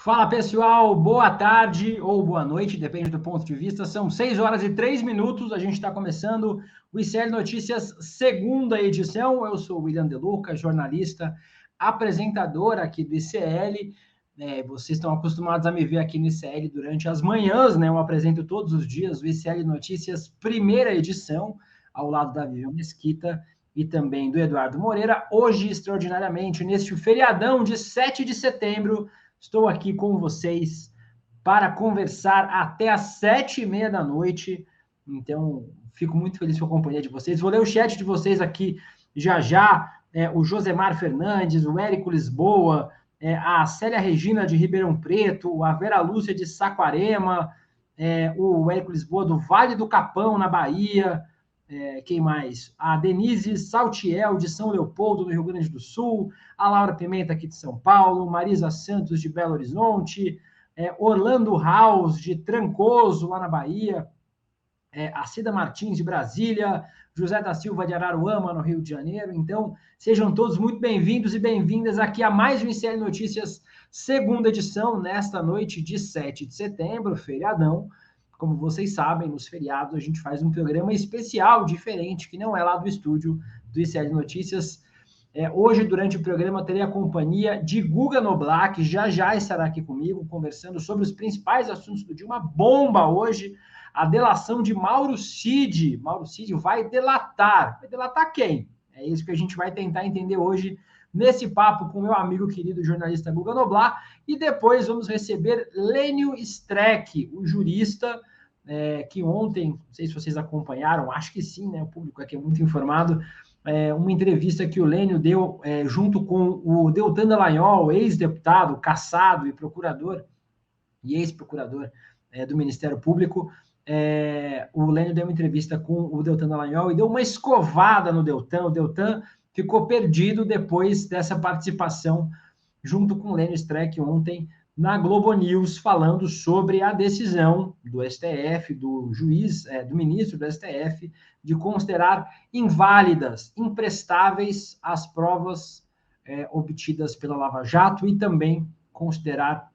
Fala pessoal, boa tarde ou boa noite, depende do ponto de vista. São 6 horas e 3 minutos, a gente está começando o ICL Notícias, segunda edição. Eu sou o William De Luca, jornalista, apresentador aqui do ICL. Vocês estão acostumados a me ver aqui no ICL durante as manhãs, né? Eu apresento todos os dias o ICL Notícias, primeira edição, ao lado da Vivian Mesquita e também do Eduardo Moreira. Hoje, extraordinariamente, neste feriadão de 7 de setembro, estou aqui com vocês para conversar até às 7h30 da noite. Então, fico muito feliz com a companhia de vocês. Vou ler o chat de vocês aqui já. O Josemar Fernandes, o Érico Lisboa, a Célia Regina de Ribeirão Preto, a Vera Lúcia de Saquarema, o Érico Lisboa do Vale do Capão, na Bahia. Quem mais? A Denise Saltiel, de São Leopoldo, no Rio Grande do Sul, a Laura Pimenta, aqui de São Paulo, Marisa Santos, de Belo Horizonte, Orlando House, de Trancoso, lá na Bahia, a Cida Martins, de Brasília, José da Silva, de Araruama, no Rio de Janeiro. Então, sejam todos muito bem-vindos e bem-vindas aqui a mais um ICL Notícias, segunda edição, nesta noite de 7 de setembro, feriadão. Como vocês sabem, nos feriados a gente faz um programa especial, diferente, que não é lá do estúdio do ICL Notícias. Hoje, durante o programa, terei a companhia de Guga Noblar, que já estará aqui comigo, conversando sobre os principais assuntos do dia. Uma bomba hoje, a delação de Mauro Cid. Mauro Cid vai delatar. Vai delatar quem? É isso que a gente vai tentar entender hoje, nesse papo com meu amigo querido jornalista Guga Noblar, e depois vamos receber Lênio Streck, o jurista, que ontem, não sei se vocês acompanharam, acho que sim, né? O público aqui é muito informado, uma entrevista que o Lênio deu junto com o Deltan Dallagnol, ex-deputado, cassado e procurador, e ex-procurador do Ministério Público. O Lênio deu uma entrevista com o Deltan Dallagnol e deu uma escovada no Deltan. O Deltan ficou perdido depois dessa participação junto com o Lênio Streck ontem na Globo News, falando sobre a decisão do STF, do juiz, do ministro do STF, de considerar inválidas, imprestáveis as provas obtidas pela Lava Jato e também considerar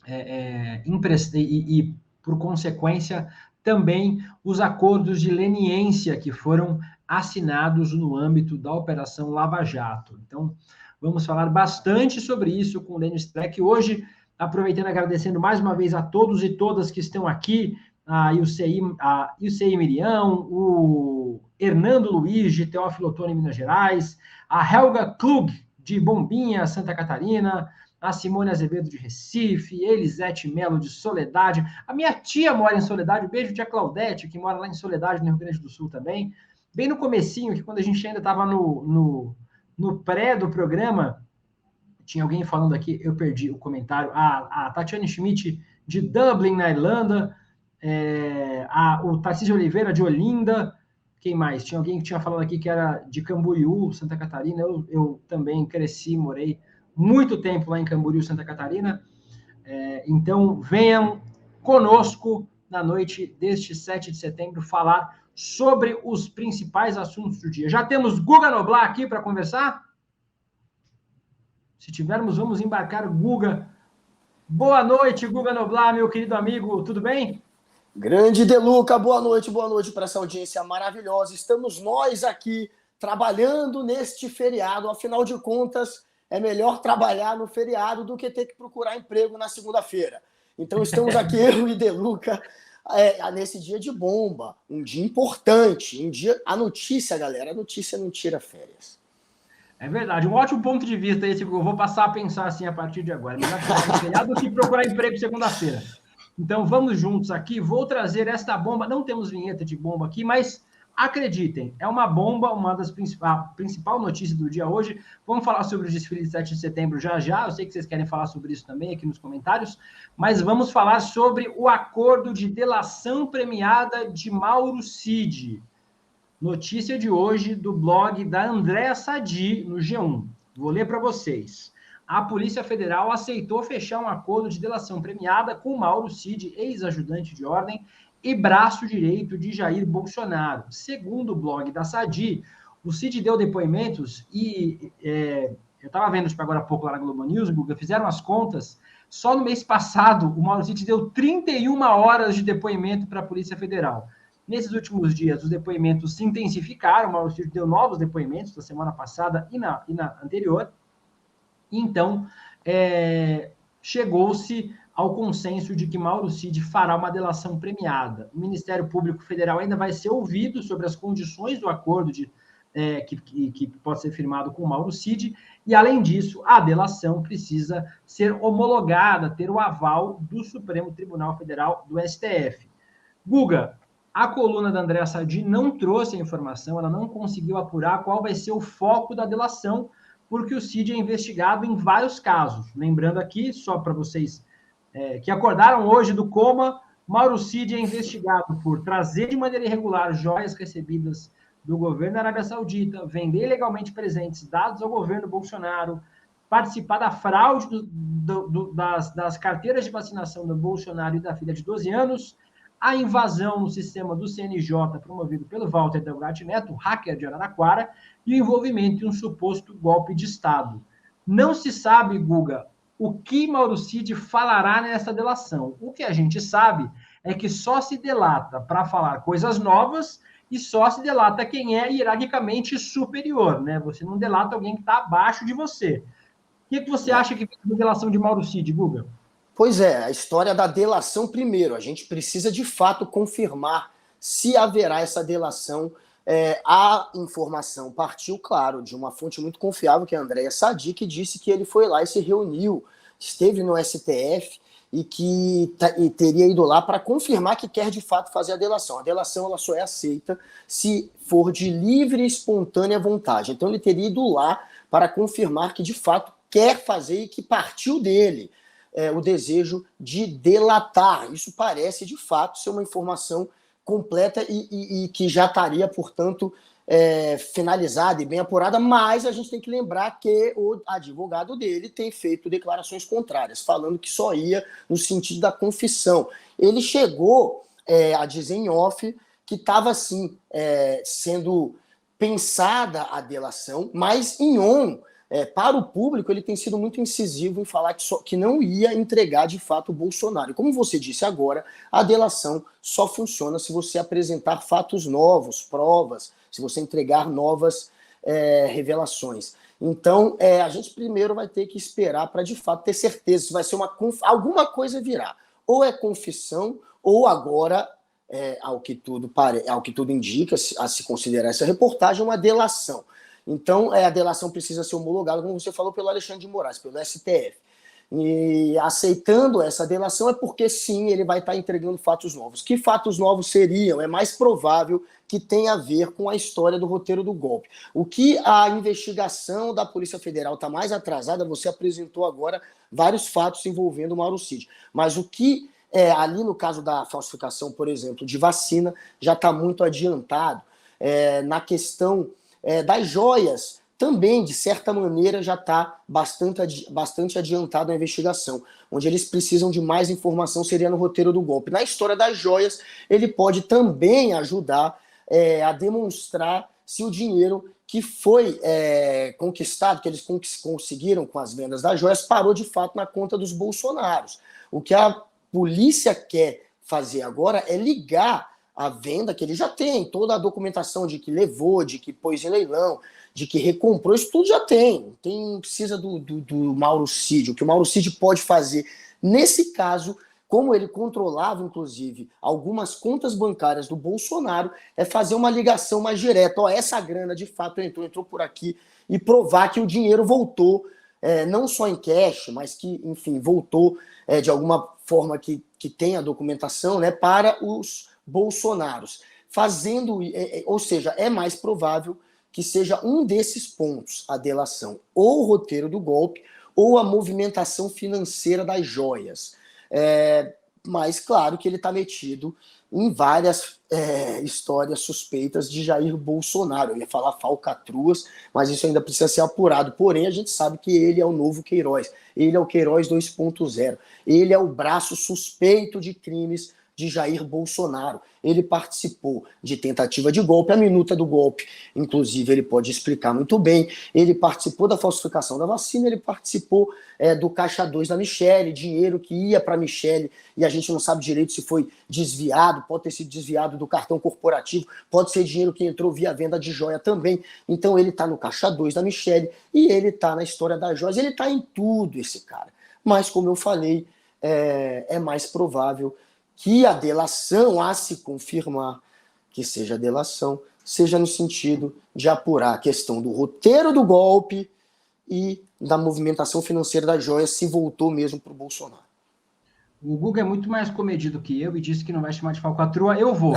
e, por consequência, também os acordos de leniência que foram assinados no âmbito da Operação Lava Jato. Então, vamos falar bastante sobre isso com o Lênio Streck. Hoje, aproveitando e agradecendo mais uma vez a todos e todas que estão aqui, a Ilcei Miriam, o Hernando Luiz, de Teófilo Otoni, Minas Gerais, a Helga Klug, de Bombinha, Santa Catarina, a Simone Azevedo, de Recife, Elisete Melo, de Soledade. A minha tia mora em Soledade, beijo, tia Claudete, que mora lá em Soledade, no Rio Grande do Sul também. Bem no comecinho, que quando a gente ainda estava no pré do programa, tinha alguém falando aqui, eu perdi o comentário, a Tatiane Schmidt, de Dublin, na Irlanda, o Tarcísio Oliveira, de Olinda. Quem mais? Tinha alguém que tinha falado aqui que era de Camboriú, Santa Catarina. Eu também cresci, morei muito tempo lá em Camboriú, Santa Catarina. Então, venham conosco na noite deste 7 de setembro falar sobre os principais assuntos do dia. Já temos Guga Noblar aqui para conversar? Se tivermos, vamos embarcar. Guga. Boa noite, Guga Noblar, meu querido amigo, tudo bem? Grande De Luca, boa noite para essa audiência maravilhosa. Estamos nós aqui trabalhando neste feriado, afinal de contas, é melhor trabalhar no feriado do que ter que procurar emprego na segunda-feira. Então estamos aqui, eu e De Luca, nesse dia de bomba, um dia importante, a notícia, galera, a notícia não tira férias. É verdade, um ótimo ponto de vista esse, eu vou passar a pensar assim a partir de agora. Melhor trabalhar no feriado do que procurar emprego segunda-feira. Então vamos juntos aqui, vou trazer esta bomba, não temos vinheta de bomba aqui, mas acreditem, é uma bomba, a principal notícia do dia hoje. Vamos falar sobre o desfile de 7 de setembro já, eu sei que vocês querem falar sobre isso também aqui nos comentários, mas vamos falar sobre o acordo de delação premiada de Mauro Cid. Notícia de hoje do blog da Andréa Sadi, no G1. Vou ler para vocês. A Polícia Federal aceitou fechar um acordo de delação premiada com Mauro Cid, ex-ajudante de ordem e braço direito de Jair Bolsonaro. Segundo o blog da Sadi, o Cid deu depoimentos e eu estava vendo isso agora há pouco lá na Globo News, Guga, fizeram as contas, Só no mês passado, o Mauro Cid deu 31 horas de depoimento para a Polícia Federal. Nesses últimos dias, os depoimentos se intensificaram. O Mauro Cid deu novos depoimentos na semana passada e na anterior. Então, chegou-se ao consenso de que Mauro Cid fará uma delação premiada. O Ministério Público Federal ainda vai ser ouvido sobre as condições do acordo que pode ser firmado com Mauro Cid, e, além disso, a delação precisa ser homologada, ter o aval do Supremo Tribunal Federal, do STF. Guga, a coluna da Andréa Sadi não trouxe a informação, ela não conseguiu apurar qual vai ser o foco da delação, porque o Cid é investigado em vários casos. Lembrando aqui, só para vocês que acordaram hoje do coma, Mauro Cid é investigado por trazer de maneira irregular joias recebidas do governo da Arábia Saudita, vender ilegalmente presentes dados ao governo Bolsonaro, participar da fraude das carteiras de vacinação do Bolsonaro e da filha de 12 anos, a invasão no sistema do CNJ promovido pelo Walter Delgatti Neto, hacker de Araraquara, e o envolvimento em um suposto golpe de Estado. Não se sabe, Guga, o que Mauro Cid falará nessa delação. O que a gente sabe é que só se delata para falar coisas novas e só se delata quem é hierarquicamente superior, né? Você não delata alguém que está abaixo de você. O que você acha que é a delação de Mauro Cid, Guga? Pois é, a história da delação primeiro. A gente precisa, de fato, confirmar se haverá essa delação. A informação partiu, claro, de uma fonte muito confiável, que é a Andréa Sadi, que disse que ele foi lá e se reuniu, esteve no STF e que teria ido lá para confirmar que quer, de fato, fazer a delação. A delação ela só é aceita se for de livre e espontânea vontade. Então, ele teria ido lá para confirmar que, de fato, quer fazer e que partiu dele o desejo de delatar. Isso parece, de fato, ser uma informação completa e que já estaria, portanto, finalizada e bem apurada, mas a gente tem que lembrar que o advogado dele tem feito declarações contrárias, falando que só ia no sentido da confissão. Ele chegou a dizer em off que estava, assim, sendo pensada a delação, mas em on, para o público, ele tem sido muito incisivo em falar que não ia entregar de fato o Bolsonaro. E como você disse agora, a delação só funciona se você apresentar fatos novos, provas, se você entregar novas revelações. Então, a gente primeiro vai ter que esperar para de fato ter certeza se vai ser alguma coisa virá. Ou é confissão, ou agora, ao que tudo indica, a se considerar essa reportagem, uma delação. Então, a delação precisa ser homologada, como você falou, pelo Alexandre de Moraes, pelo STF. E aceitando essa delação é porque, sim, ele vai estar entregando fatos novos. Que fatos novos seriam? É mais provável que tenha a ver com a história do roteiro do golpe. O que a investigação da Polícia Federal está mais atrasada, você apresentou agora vários fatos envolvendo o Mauro Cid. Mas o que, ali no caso da falsificação, por exemplo, de vacina, já está muito adiantado. Na questão das joias, também, de certa maneira, já está bastante adiantado a investigação. Onde eles precisam de mais informação seria no roteiro do golpe. Na história das joias, ele pode também ajudar a demonstrar se o dinheiro que foi conquistado, que eles conseguiram com as vendas das joias, parou de fato na conta dos bolsonaros. O que a polícia quer fazer agora é ligar a venda que ele já tem, toda a documentação de que levou, de que pôs em leilão, de que recomprou, isso tudo já tem. Precisa do Mauro Cid. O que o Mauro Cid pode fazer nesse caso, como ele controlava, inclusive, algumas contas bancárias do Bolsonaro, é fazer uma ligação mais direta. Essa grana de fato entrou por aqui, e provar que o dinheiro voltou, não só em cash, mas que, enfim, voltou de alguma forma que tem a documentação, né, para os bolsonaros, ou seja, é mais provável que seja um desses pontos a delação, ou o roteiro do golpe, ou a movimentação financeira das joias. Mas claro que ele está metido em várias histórias suspeitas de Jair Bolsonaro. Eu ia falar falcatruas, mas isso ainda precisa ser apurado. Porém, a gente sabe que ele é o novo Queiroz. Ele é o Queiroz 2.0. Ele é o braço suspeito de crimes de Jair Bolsonaro. Ele participou de tentativa de golpe, a minuta do golpe, inclusive, ele pode explicar muito bem. Ele participou da falsificação da vacina, ele participou do Caixa 2 da Michelle, dinheiro que ia para a Michelle, e a gente não sabe direito se foi desviado, pode ter sido desviado do cartão corporativo, pode ser dinheiro que entrou via venda de joia também. Então ele está no Caixa 2 da Michelle, e ele está na história das joias, ele está em tudo, esse cara. Mas, como eu falei, é mais provável que a delação, a se confirmar que seja delação, seja no sentido de apurar a questão do roteiro do golpe e da movimentação financeira da joia, se voltou mesmo para o Bolsonaro. O Guga é muito mais comedido que eu e disse que não vai chamar de falcatrua. Eu vou.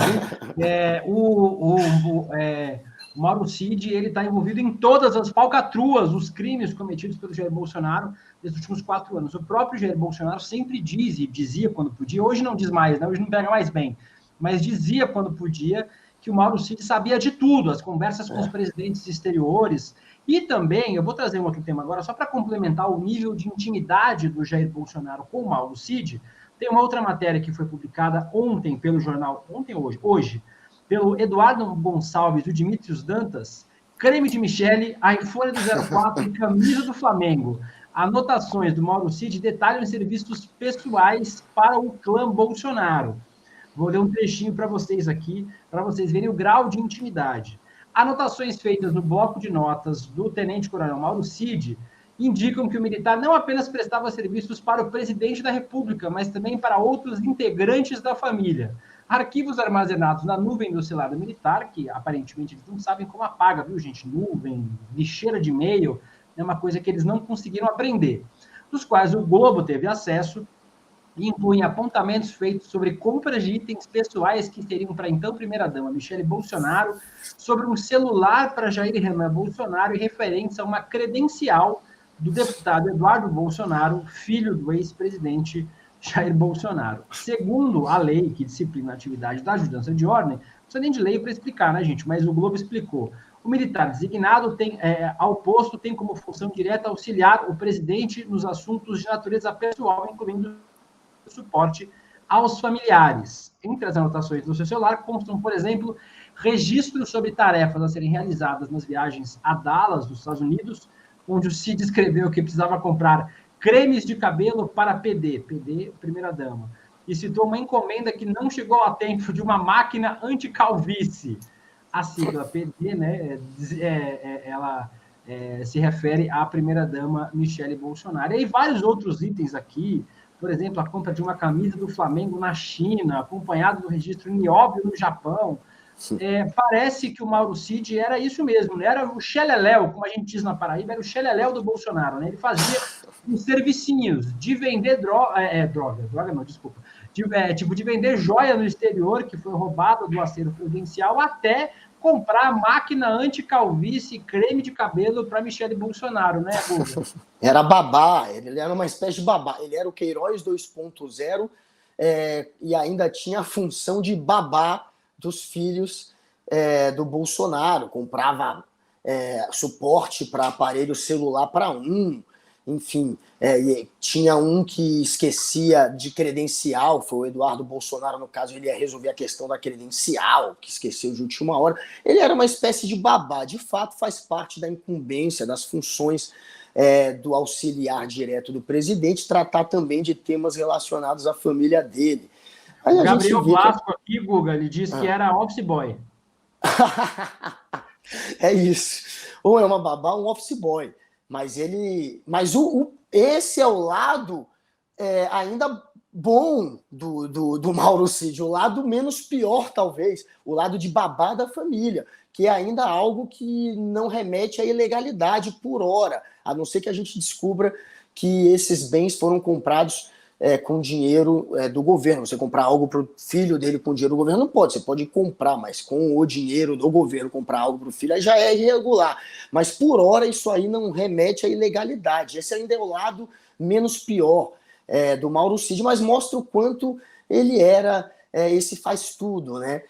O Mauro Cid, ele está envolvido em todas as falcatruas, os crimes cometidos pelo Jair Bolsonaro nesses últimos 4 anos. O próprio Jair Bolsonaro sempre diz, e dizia quando podia, hoje não diz mais, né? Hoje não pega mais bem, mas dizia quando podia que o Mauro Cid sabia de tudo, as conversas com os presidentes exteriores. E também, eu vou trazer um outro tema agora, só para complementar o nível de intimidade do Jair Bolsonaro com o Mauro Cid. Tem uma outra matéria que foi publicada ontem pelo jornal, hoje, pelo Eduardo Gonçalves e o Dimitrios Dantas, creme de Michele, iPhone do 04 e camisa do Flamengo. Anotações do Mauro Cid detalham os serviços pessoais para o clã Bolsonaro. Vou ler um trechinho para vocês aqui, para vocês verem o grau de intimidade. Anotações feitas no bloco de notas do tenente-coronel Mauro Cid indicam que o militar não apenas prestava serviços para o presidente da República, mas também para outros integrantes da família. Arquivos armazenados na nuvem do celular militar, que aparentemente eles não sabem como apaga, viu, gente? Nuvem, lixeira de e-mail, é uma coisa que eles não conseguiram aprender, dos quais o Globo teve acesso, e incluem apontamentos feitos sobre compras de itens pessoais que seriam para a então primeira-dama Michele Bolsonaro, sobre um celular para Jair Renan Bolsonaro e referentes a uma credencial do deputado Eduardo Bolsonaro, filho do ex-presidente Jair Bolsonaro. Segundo a lei que disciplina a atividade da ajudança de ordem, não precisa nem de lei para explicar, né, gente? Mas o Globo explicou. O militar designado ao posto tem como função direta auxiliar o presidente nos assuntos de natureza pessoal, incluindo suporte aos familiares. Entre as anotações do seu celular constam, por exemplo, registros sobre tarefas a serem realizadas nas viagens a Dallas, nos Estados Unidos, onde o Cid escreveu que precisava comprar cremes de cabelo para PD, primeira-dama, e citou uma encomenda que não chegou a tempo de uma máquina anti-calvície. A sigla PD, né, ela se refere à primeira-dama Michele Bolsonaro. E vários outros itens aqui, por exemplo, a compra de uma camisa do Flamengo na China, acompanhado do registro nióbio no Japão. Parece que o Mauro Cid era isso mesmo, né? Era o xeleléu, como a gente diz na Paraíba, era o xeleléu do Bolsonaro, né? Ele fazia os servicinhos de vender de vender joia no exterior, que foi roubada do acervo presidencial, até comprar máquina anti-calvície, creme de cabelo para Michele Bolsonaro, né, Guga? Era babá, ele era uma espécie de babá. Ele era o Queiroz 2.0 e ainda tinha a função de babá dos filhos do Bolsonaro. Comprava suporte para aparelho celular para enfim, tinha um que esquecia de credencial, foi o Eduardo Bolsonaro, no caso, ele ia resolver a questão da credencial, que esqueceu de última hora. Ele era uma espécie de babá, de fato faz parte da incumbência, das funções do auxiliar direto do presidente, tratar também de temas relacionados à família dele. Aí o Gabriel Vasco aqui, Guga, ele disse que era office boy. É isso. Ou é uma babá ou um office boy. Mas esse é o lado ainda bom do Mauro Cid, o lado menos pior, talvez, o lado de babá da família, que é ainda algo que não remete à ilegalidade por hora, a não ser que a gente descubra que esses bens foram comprados com dinheiro do governo. Você comprar algo para o filho dele com dinheiro do governo, não pode. Você pode comprar, mas com o dinheiro do governo, comprar algo para o filho, aí já é irregular. Mas, por hora, isso aí não remete à ilegalidade. Esse ainda é o lado menos pior do Mauro Cid, mas mostra o quanto ele era esse faz tudo, né?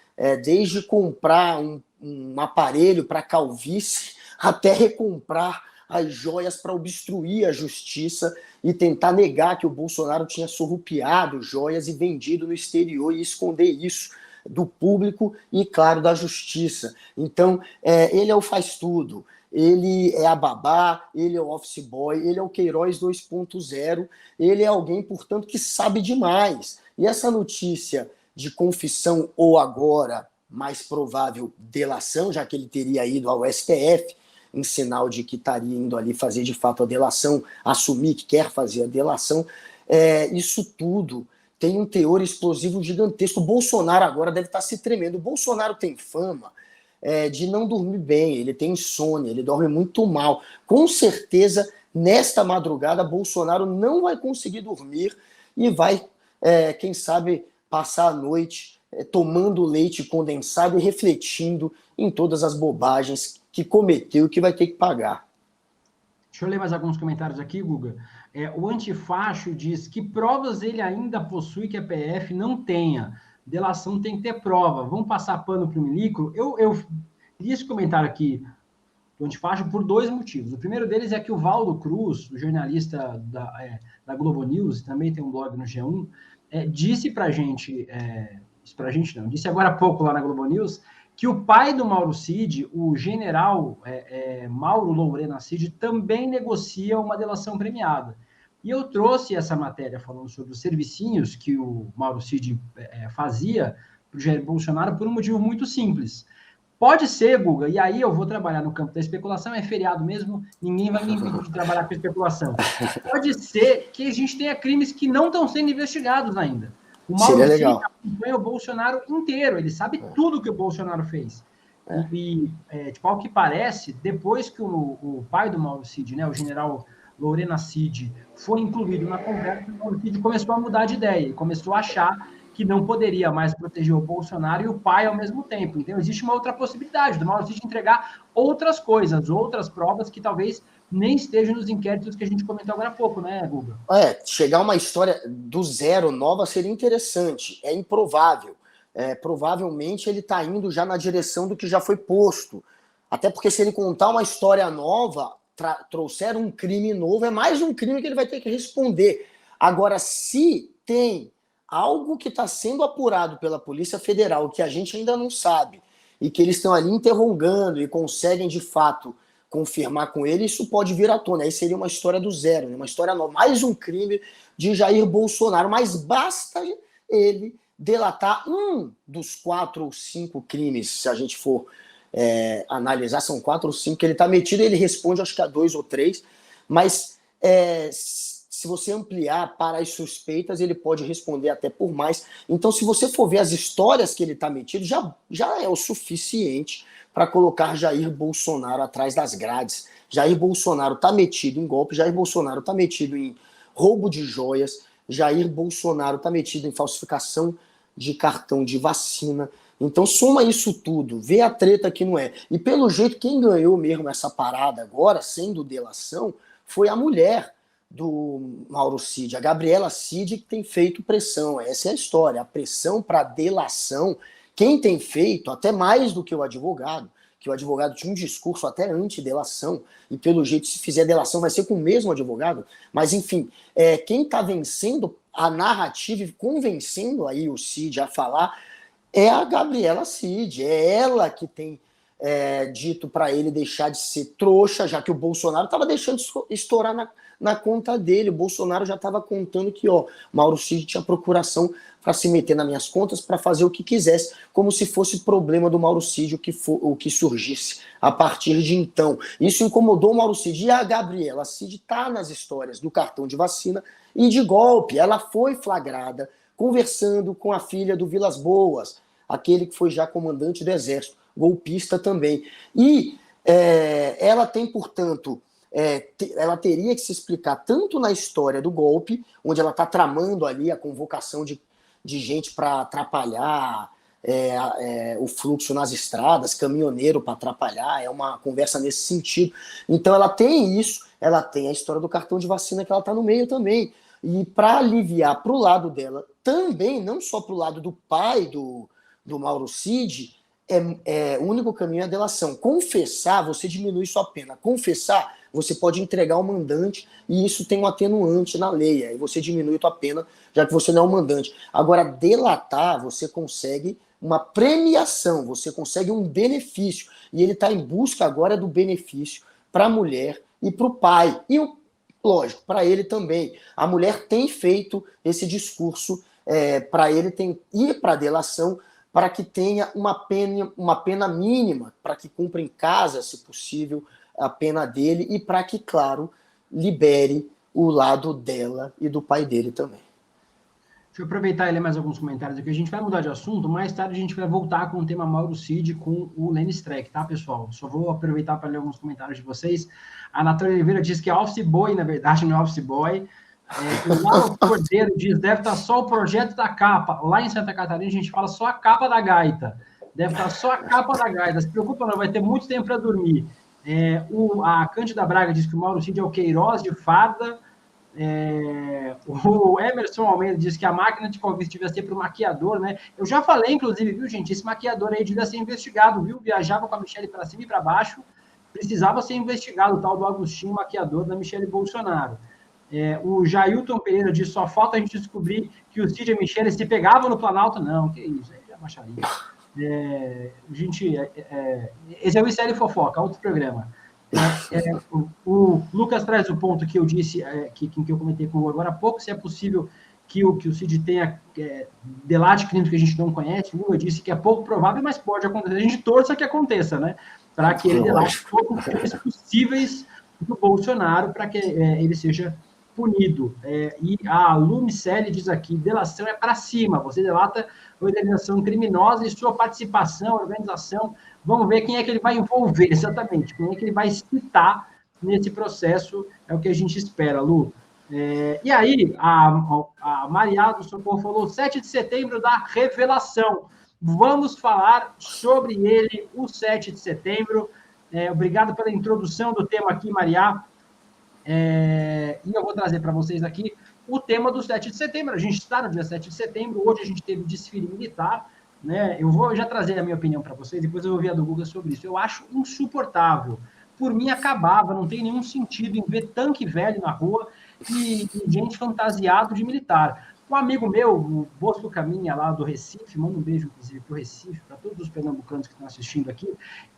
Desde comprar um aparelho para calvície até recomprar as joias para obstruir a justiça e tentar negar que o Bolsonaro tinha surrupiado joias e vendido no exterior e esconder isso do público e, claro, da justiça. Então, ele é o faz-tudo. Ele é a babá, ele é o office boy, ele é o Queiroz 2.0, ele é alguém, portanto, que sabe demais. E essa notícia de confissão ou agora, mais provável, delação, já que ele teria ido ao STF, em sinal de que estaria indo ali fazer de fato a delação, assumir que quer fazer a delação, isso tudo tem um teor explosivo gigantesco. O Bolsonaro agora deve estar se tremendo. O Bolsonaro tem fama de não dormir bem, ele tem insônia, ele dorme muito mal. Com certeza, nesta madrugada, Bolsonaro não vai conseguir dormir e vai, quem sabe, passar a noite tomando leite condensado e refletindo em todas as bobagens que cometeu e que vai ter que pagar. Deixa eu ler mais alguns comentários aqui, Guga. O Antifacho diz que provas ele ainda possui que a PF não tenha. Delação tem que ter prova. Vamos passar pano para o Milico? Eu li esse comentário aqui do Antifacho por dois motivos. O primeiro deles é que o Valdo Cruz, o jornalista da Globo News, também tem um blog no G1, disse para a gente, disse agora há pouco lá na Globo News, que o pai do Mauro Cid, o general Mauro Lourena Cid, também negocia uma delação premiada. E eu trouxe essa matéria falando sobre os servicinhos que o Mauro Cid fazia para o Jair Bolsonaro por um motivo muito simples. Pode ser, Guga, e aí eu vou trabalhar no campo da especulação, é feriado mesmo, ninguém vai me impedir de trabalhar com especulação. Pode ser que a gente tenha crimes que não estão sendo investigados ainda. O Mauro Cid acompanha o Bolsonaro inteiro, ele sabe tudo que o Bolsonaro fez. E ao que parece, depois que o pai do Mauro Cid, né, o general Lourena Cid, foi incluído na conversa, o Mauro Cid começou a mudar de ideia, começou a achar que não poderia mais proteger o Bolsonaro e o pai ao mesmo tempo. Então, existe uma outra possibilidade do Mauro Cid entregar outras coisas, outras provas que talvez nem estejam nos inquéritos que a gente comentou agora há pouco, né, Guga? Chegar uma história do zero nova seria interessante. É improvável. Provavelmente ele está indo já na direção do que já foi posto. Até porque se ele contar uma história nova, trouxer um crime novo, é mais um crime que ele vai ter que responder. Agora, se tem algo que está sendo apurado pela Polícia Federal, que a gente ainda não sabe, e que eles estão ali interrogando e conseguem, de fato, confirmar com ele, isso pode vir à tona. Aí seria uma história do zero, né? Uma história nova, mais um crime de Jair Bolsonaro. Mas basta ele delatar um dos 4 ou 5 crimes, se a gente for analisar, são 4 ou 5 que ele está metido, ele responde, acho que a 2 ou 3, mas se você ampliar para as suspeitas, ele pode responder até por mais. Então, se você for ver as histórias que ele está metido, já é o suficiente para colocar Jair Bolsonaro atrás das grades. Jair Bolsonaro está metido em golpe, Jair Bolsonaro está metido em roubo de joias, Jair Bolsonaro está metido em falsificação de cartão de vacina. Então soma isso tudo, vê a treta que não é. E pelo jeito, quem ganhou mesmo essa parada agora, sendo delação, foi a mulher do Mauro Cid, a Gabriela Cid, que tem feito pressão. Essa é a história, a pressão para delação. Quem tem feito, até mais do que o advogado tinha um discurso até anti-delação, e pelo jeito, se fizer delação, vai ser com o mesmo advogado. Mas, enfim, quem está vencendo a narrativa e convencendo aí o Cid a falar é a Gabriela Cid. É ela que tem dito para ele deixar de ser trouxa, já que o Bolsonaro estava deixando estourar na conta dele. O Bolsonaro já estava contando que Mauro Cid tinha procuração para se meter nas minhas contas, para fazer o que quisesse, como se fosse problema do Mauro Cid o que surgisse a partir de então. Isso incomodou o Mauro Cid. E a Gabriela Cid está nas histórias do cartão de vacina e de golpe. Ela foi flagrada conversando com a filha do Vilas Boas, aquele que foi já comandante do Exército, golpista também. E ela tem, portanto, ela teria que se explicar tanto na história do golpe, onde ela está tramando ali a convocação de gente para atrapalhar o fluxo nas estradas, caminhoneiro para atrapalhar, é uma conversa nesse sentido. Então ela tem isso, ela tem a história do cartão de vacina que ela está no meio também. E para aliviar para o lado dela também, não só para o lado do pai do Mauro Cid, o único caminho é a delação. Confessar, você diminui sua pena. Confessar, você pode entregar ao mandante e isso tem um atenuante na lei. Aí você diminui sua pena, já que você não é um mandante. Agora, delatar, você consegue uma premiação, você consegue um benefício. E ele está em busca agora do benefício para a mulher e para o pai. E, lógico, para ele também. A mulher tem feito esse discurso para ele ir para a delação, para que tenha uma pena mínima, para que cumpra em casa, se possível, a pena dele e para que, claro, libere o lado dela e do pai dele também. Deixa eu aproveitar e ler mais alguns comentários aqui. A gente vai mudar de assunto, mais tarde a gente vai voltar com o tema Mauro Cid com o Lenny Streck, tá, pessoal? Só vou aproveitar para ler alguns comentários de vocês. A Natália Oliveira diz que é office boy, na verdade, não é office boy. O Mauro Cordeiro diz, deve estar só o projeto da capa. Lá em Santa Catarina a gente fala só a capa da gaita. Deve estar só a capa da gaita. Se preocupa não, vai ter muito tempo para dormir. A Cândida Braga diz que o Mauro Cid é o Queiroz de farda. O Emerson Almeida diz que a máquina de convite devia ser para o maquiador, né? Eu já falei, inclusive, viu, gente? Esse maquiador aí devia ser investigado, viu? Viajava com a Michelle para cima e para baixo. Precisava ser investigado, o tal do Agostinho, maquiador da Michelle Bolsonaro. O Jailton Pereira diz, só falta a gente descobrir que o Cid e a Michelle se pegavam no Planalto. Não, que isso, aí já baixaria. Esse é o Série Fofoca, outro programa. O Lucas traz o ponto que eu disse, que eu comentei com o agora há pouco, se é possível que o Cid tenha delate crimes que a gente não conhece. O Lula disse que é pouco provável, mas pode acontecer. A gente torça que aconteça, né? Para que ele delate todos os crimes possíveis do Bolsonaro, para que ele seja punido. E a Lu Micelli diz aqui, delação é para cima, você delata organização criminosa e sua participação, organização, vamos ver quem é que ele vai envolver, exatamente, quem é que ele vai citar nesse processo, é o que a gente espera, Lu. E aí, a Maria do Socorro falou, 7 de setembro da revelação, vamos falar sobre ele, o 7 de setembro, obrigado pela introdução do tema aqui, Maria. E eu vou trazer para vocês aqui o tema do 7 de setembro. A gente está no dia 7 de setembro, hoje a gente teve desfile militar, né? Eu vou já trazer a minha opinião para vocês, depois eu vou ouvir a do Guga sobre isso. Eu acho insuportável. Por mim, acabava, não tem nenhum sentido em ver tanque velho na rua e gente fantasiado de militar. Um amigo meu, o Bosco Caminha, lá do Recife, manda um beijo, inclusive, para o Recife, para todos os pernambucanos que estão assistindo aqui,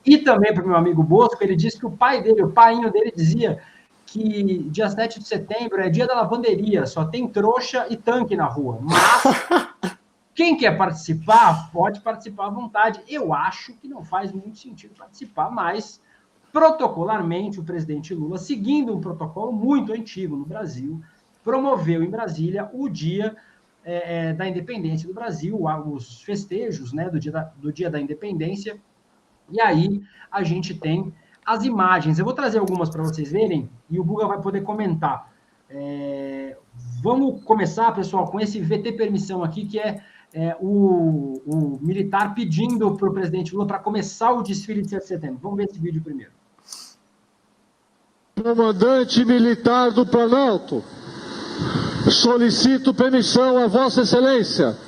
e também para o meu amigo Bosco, ele disse que o pai dele, o painho dele, dizia que dia 7 de setembro é dia da lavanderia, só tem trouxa e tanque na rua. Mas quem quer participar, pode participar à vontade. Eu acho que não faz muito sentido participar, mas protocolarmente o presidente Lula, seguindo um protocolo muito antigo no Brasil, promoveu em Brasília o dia da independência do Brasil, os festejos, né, do dia da independência, e aí a gente tem as imagens. Eu vou trazer algumas para vocês verem e o Guga vai poder comentar. Vamos começar, pessoal, com esse VT Permissão aqui, que é o militar pedindo para o presidente Lula para começar o desfile de 7 de setembro. Vamos ver esse vídeo primeiro. Comandante militar do Planalto, solicito permissão a Vossa Excelência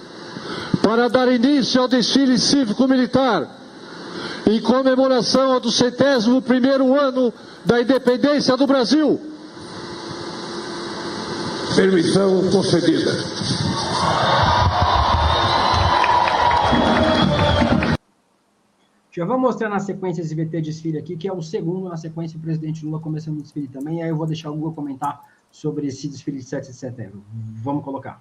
para dar início ao desfile cívico-militar em comemoração ao 101º ano da independência do Brasil. Permissão concedida. Já vou mostrar na sequência esse VT desfile aqui, que é o segundo na sequência, o presidente Lula começando o desfile também, aí eu vou deixar o Lula comentar sobre esse desfile de 7 de setembro. Vamos colocar.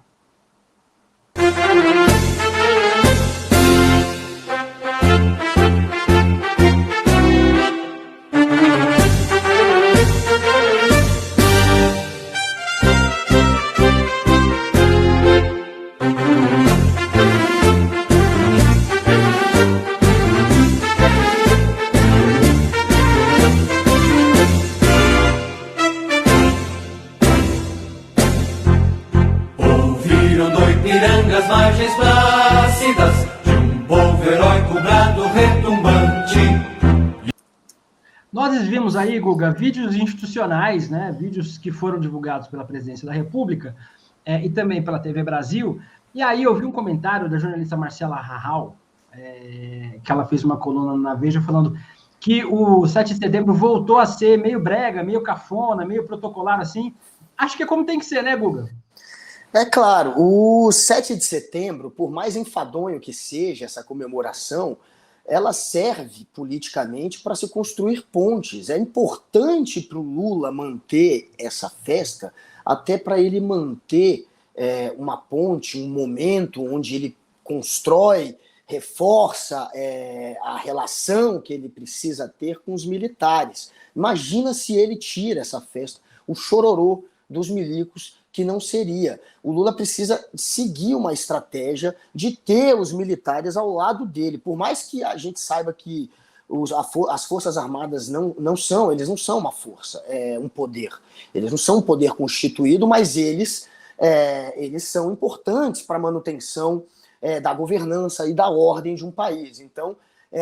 As margens plácidas de um povo heróico brado retumbante. Nós vimos aí, Guga, vídeos institucionais, né, vídeos que foram divulgados pela Presidência da República e também pela TV Brasil, e aí eu vi um comentário da jornalista Marcela Rahal, que ela fez uma coluna na Veja falando que o 7 de setembro voltou a ser meio brega, meio cafona, meio protocolar, assim. Acho que é como tem que ser, né, Guga? É claro, o 7 de setembro, por mais enfadonho que seja essa comemoração, ela serve politicamente para se construir pontes. É importante para o Lula manter essa festa, até para ele manter uma ponte, um momento onde ele constrói, reforça a relação que ele precisa ter com os militares. Imagina se ele tira essa festa, o chororô dos milicos, que não seria. O Lula precisa seguir uma estratégia de ter os militares ao lado dele. Por mais que a gente saiba que as Forças Armadas eles não são uma força, um poder. Eles não são um poder constituído, mas eles são importantes para a manutenção da governança e da ordem de um país. Então,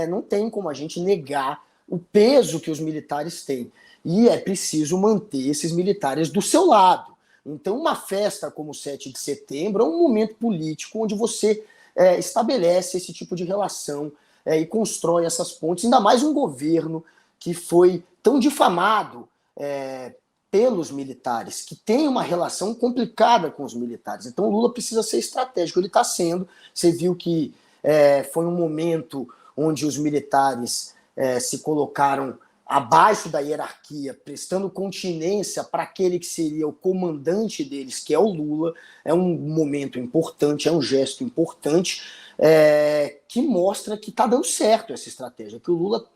não tem como a gente negar o peso que os militares têm. E é preciso manter esses militares do seu lado. Então, uma festa como o 7 de setembro é um momento político onde você estabelece esse tipo de relação e constrói essas pontes, ainda mais um governo que foi tão difamado pelos militares, que tem uma relação complicada com os militares. Então, o Lula precisa ser estratégico. Ele está sendo. Você viu que foi um momento onde os militares se colocaram abaixo da hierarquia, prestando continência para aquele que seria o comandante deles, que é o Lula. É um momento importante, é um gesto importante, que mostra que está dando certo essa estratégia, que o Lula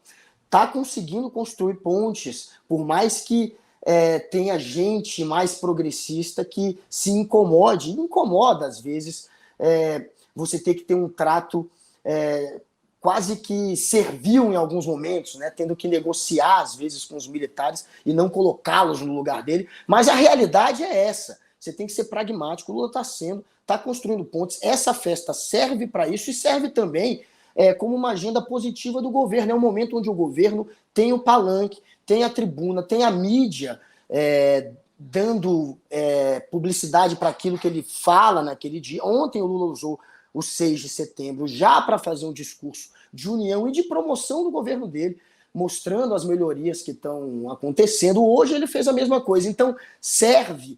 está conseguindo construir pontes, por mais que tenha gente mais progressista que se incomode, e incomoda às vezes, você ter que ter um trato quase que servil em alguns momentos, né, tendo que negociar às vezes com os militares e não colocá-los no lugar dele, mas a realidade é essa, você tem que ser pragmático. O Lula está construindo pontes, essa festa serve para isso e serve também como uma agenda positiva do governo. É um momento onde o governo tem o palanque, tem a tribuna, tem a mídia dando publicidade para aquilo que ele fala naquele dia. Ontem o Lula usou o 6 de setembro já para fazer um discurso de união e de promoção do governo dele, mostrando as melhorias que estão acontecendo. Hoje ele fez a mesma coisa. Então, serve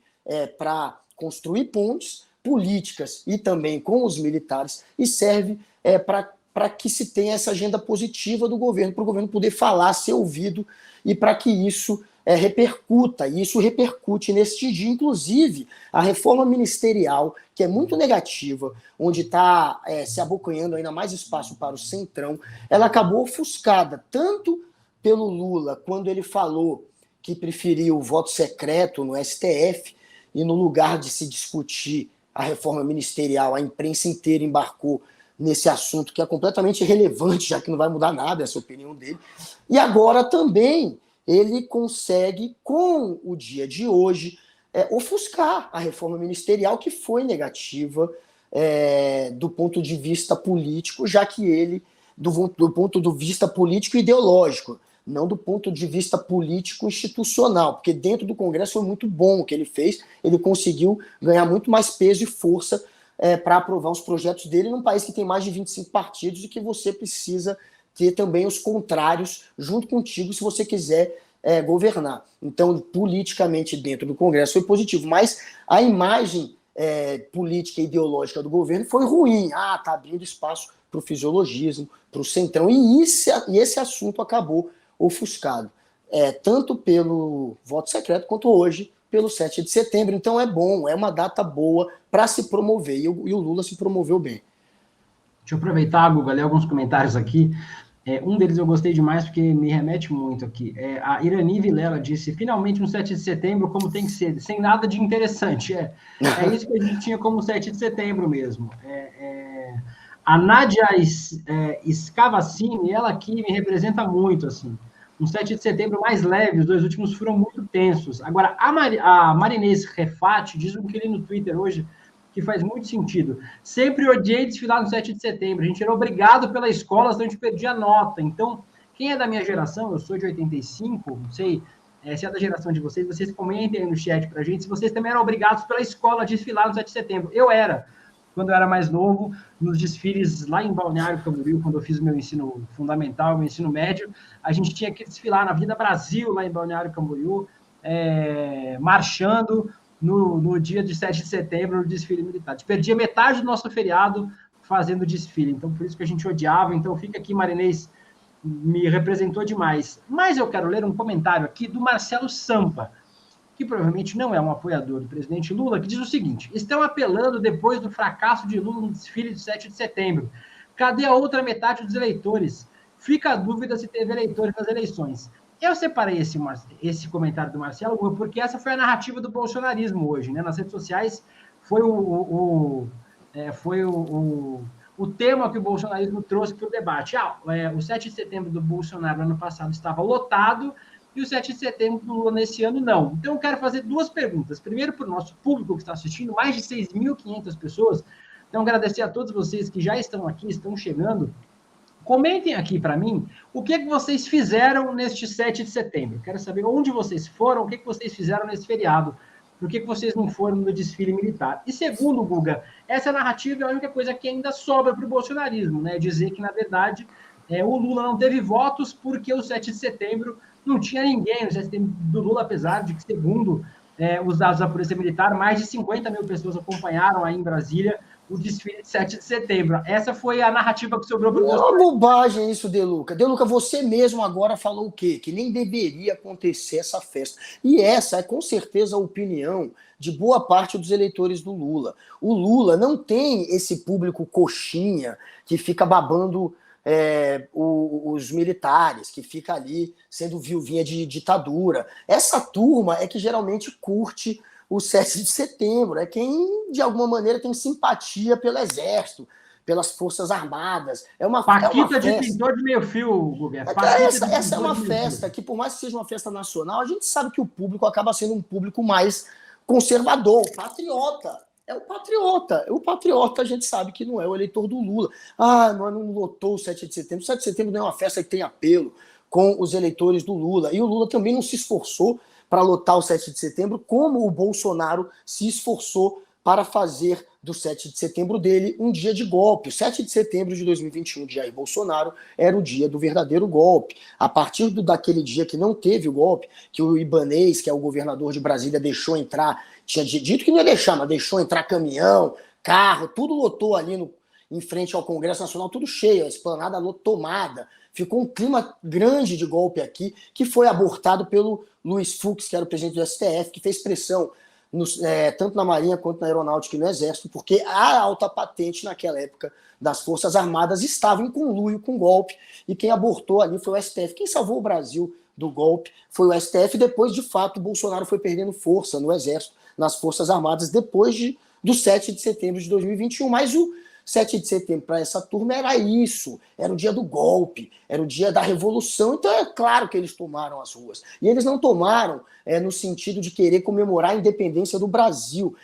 para construir pontes políticas e também com os militares, e serve para que se tenha essa agenda positiva do governo, para o governo poder falar, ser ouvido, e para que isso repercuta, e isso repercute neste dia. Inclusive, a reforma ministerial, que é muito negativa, onde está se abocanhando ainda mais espaço para o Centrão, ela acabou ofuscada, tanto pelo Lula, quando ele falou que preferiu o voto secreto no STF, e no lugar de se discutir a reforma ministerial, a imprensa inteira embarcou nesse assunto que é completamente irrelevante, já que não vai mudar nada, essa opinião dele. E agora também ele consegue, com o dia de hoje, ofuscar a reforma ministerial, que foi negativa do ponto de vista político, já que ele, do ponto de vista político e ideológico, não do ponto de vista político institucional, porque dentro do Congresso foi muito bom o que ele fez, ele conseguiu ganhar muito mais peso e força para aprovar os projetos dele num país que tem mais de 25 partidos e que você precisa ter também os contrários junto contigo se você quiser governar. Então, politicamente dentro do Congresso foi positivo, mas a imagem política e ideológica do governo foi ruim. Está abrindo espaço para o fisiologismo, para o Centrão, e esse assunto acabou ofuscado, tanto pelo voto secreto quanto hoje pelo 7 de setembro. Então é bom, é uma data boa para se promover, e o Lula se promoveu bem. Deixa eu aproveitar, Guga, ler alguns comentários aqui. Um deles eu gostei demais porque me remete muito aqui. A Irani Vilela disse: finalmente um 7 de setembro como tem que ser, sem nada de interessante. É isso que a gente tinha como 7 de setembro mesmo. A Nádia Scavacini, ela aqui me representa muito, assim. Um 7 de setembro mais leve, os dois últimos foram muito tensos. Agora, a Marinês Refati diz um que li no Twitter hoje, que faz muito sentido. Sempre odiei desfilar no 7 de setembro. A gente era obrigado pela escola, senão a gente perdia nota. Então, quem é da minha geração, eu sou de 85, não sei se é da geração de vocês comentem aí no chat pra gente, se vocês também eram obrigados pela escola a desfilar no 7 de setembro. Eu era. quando eu era mais novo, nos desfiles lá em Balneário Camboriú, quando eu fiz o meu ensino fundamental, meu ensino médio, a gente tinha que desfilar na Avenida Brasil, lá em Balneário Camboriú, marchando no dia de 7 de setembro, no desfile militar. A gente perdia metade do nosso feriado fazendo desfile, então por isso que a gente odiava. Então fica aqui, Marinês me representou demais. Mas eu quero ler um comentário aqui do Marcelo Sampa, que provavelmente não é um apoiador do presidente Lula, que diz o seguinte: estão apelando depois do fracasso de Lula no desfile de 7 de setembro. Cadê a outra metade dos eleitores? Fica a dúvida se teve eleitores nas eleições. Eu separei esse comentário do Marcelo porque essa foi a narrativa do bolsonarismo hoje, né? Nas redes sociais foi o tema que o bolsonarismo trouxe para o debate. O 7 de setembro do Bolsonaro no ano passado estava lotado e o 7 de setembro do Lula nesse ano não. Então eu quero fazer duas perguntas. Primeiro, para o nosso público que está assistindo, mais de 6.500 pessoas. Então agradecer a todos vocês que já estão aqui, estão chegando. Comentem aqui para mim o que vocês fizeram neste 7 de setembro. Quero saber onde vocês foram, o que vocês fizeram nesse feriado, por que vocês não foram no desfile militar. E segundo, Guga, essa narrativa é a única coisa que ainda sobra para o bolsonarismo, né? Dizer que, na verdade, o Lula não teve votos porque o 7 de setembro não tinha ninguém no 7 de setembro do Lula, apesar de que, segundo os dados da Polícia Militar, mais de 50 mil pessoas acompanharam aí em Brasília o desfile de 7 de setembro. Essa foi a narrativa que sobrou para o Bolsonaro. É uma bobagem isso, De Luca. De Luca, você mesmo agora falou o quê? Que nem deveria acontecer essa festa. E essa é com certeza a opinião de boa parte dos eleitores do Lula. O Lula não tem esse público coxinha que fica babando os militares, que fica ali sendo viuvinha de ditadura. Essa turma é que geralmente curte o 7 de setembro, é quem, de alguma maneira, tem simpatia pelo Exército, pelas Forças Armadas. Paquita de pintor de meio-fio, Guga. Essa é uma festa que, por mais que seja uma festa nacional, a gente sabe que o público acaba sendo um público mais conservador, patriota. É o patriota. O patriota, a gente sabe que não é o eleitor do Lula. Não lotou o 7 de setembro. O 7 de setembro não é uma festa que tem apelo com os eleitores do Lula. E o Lula também não se esforçou para lotar o 7 de setembro, como o Bolsonaro se esforçou para fazer do 7 de setembro dele um dia de golpe. O 7 de setembro de 2021, de Jair Bolsonaro, era o dia do verdadeiro golpe. A partir daquele dia que não teve o golpe, que o Ibanez, que é o governador de Brasília, deixou entrar, tinha dito que não ia deixar, mas deixou entrar caminhão, carro, tudo lotou ali em frente ao Congresso Nacional, tudo cheio, a esplanada tomada. Ficou um clima grande de golpe aqui, que foi abortado pelo Luiz Fux, que era o presidente do STF, que fez pressão tanto na Marinha quanto na Aeronáutica e no Exército, porque a alta patente naquela época das Forças Armadas estava em conluio com o golpe, e quem abortou ali foi o STF. Quem salvou o Brasil do golpe foi o STF, e depois, de fato, o Bolsonaro foi perdendo força no Exército, nas Forças Armadas, depois do 7 de setembro de 2021. Mas o 7 de setembro para essa turma era isso, era o dia do golpe, era o dia da revolução. Então é claro que eles tomaram as ruas. E eles não tomaram no sentido de querer comemorar a independência do Brasil.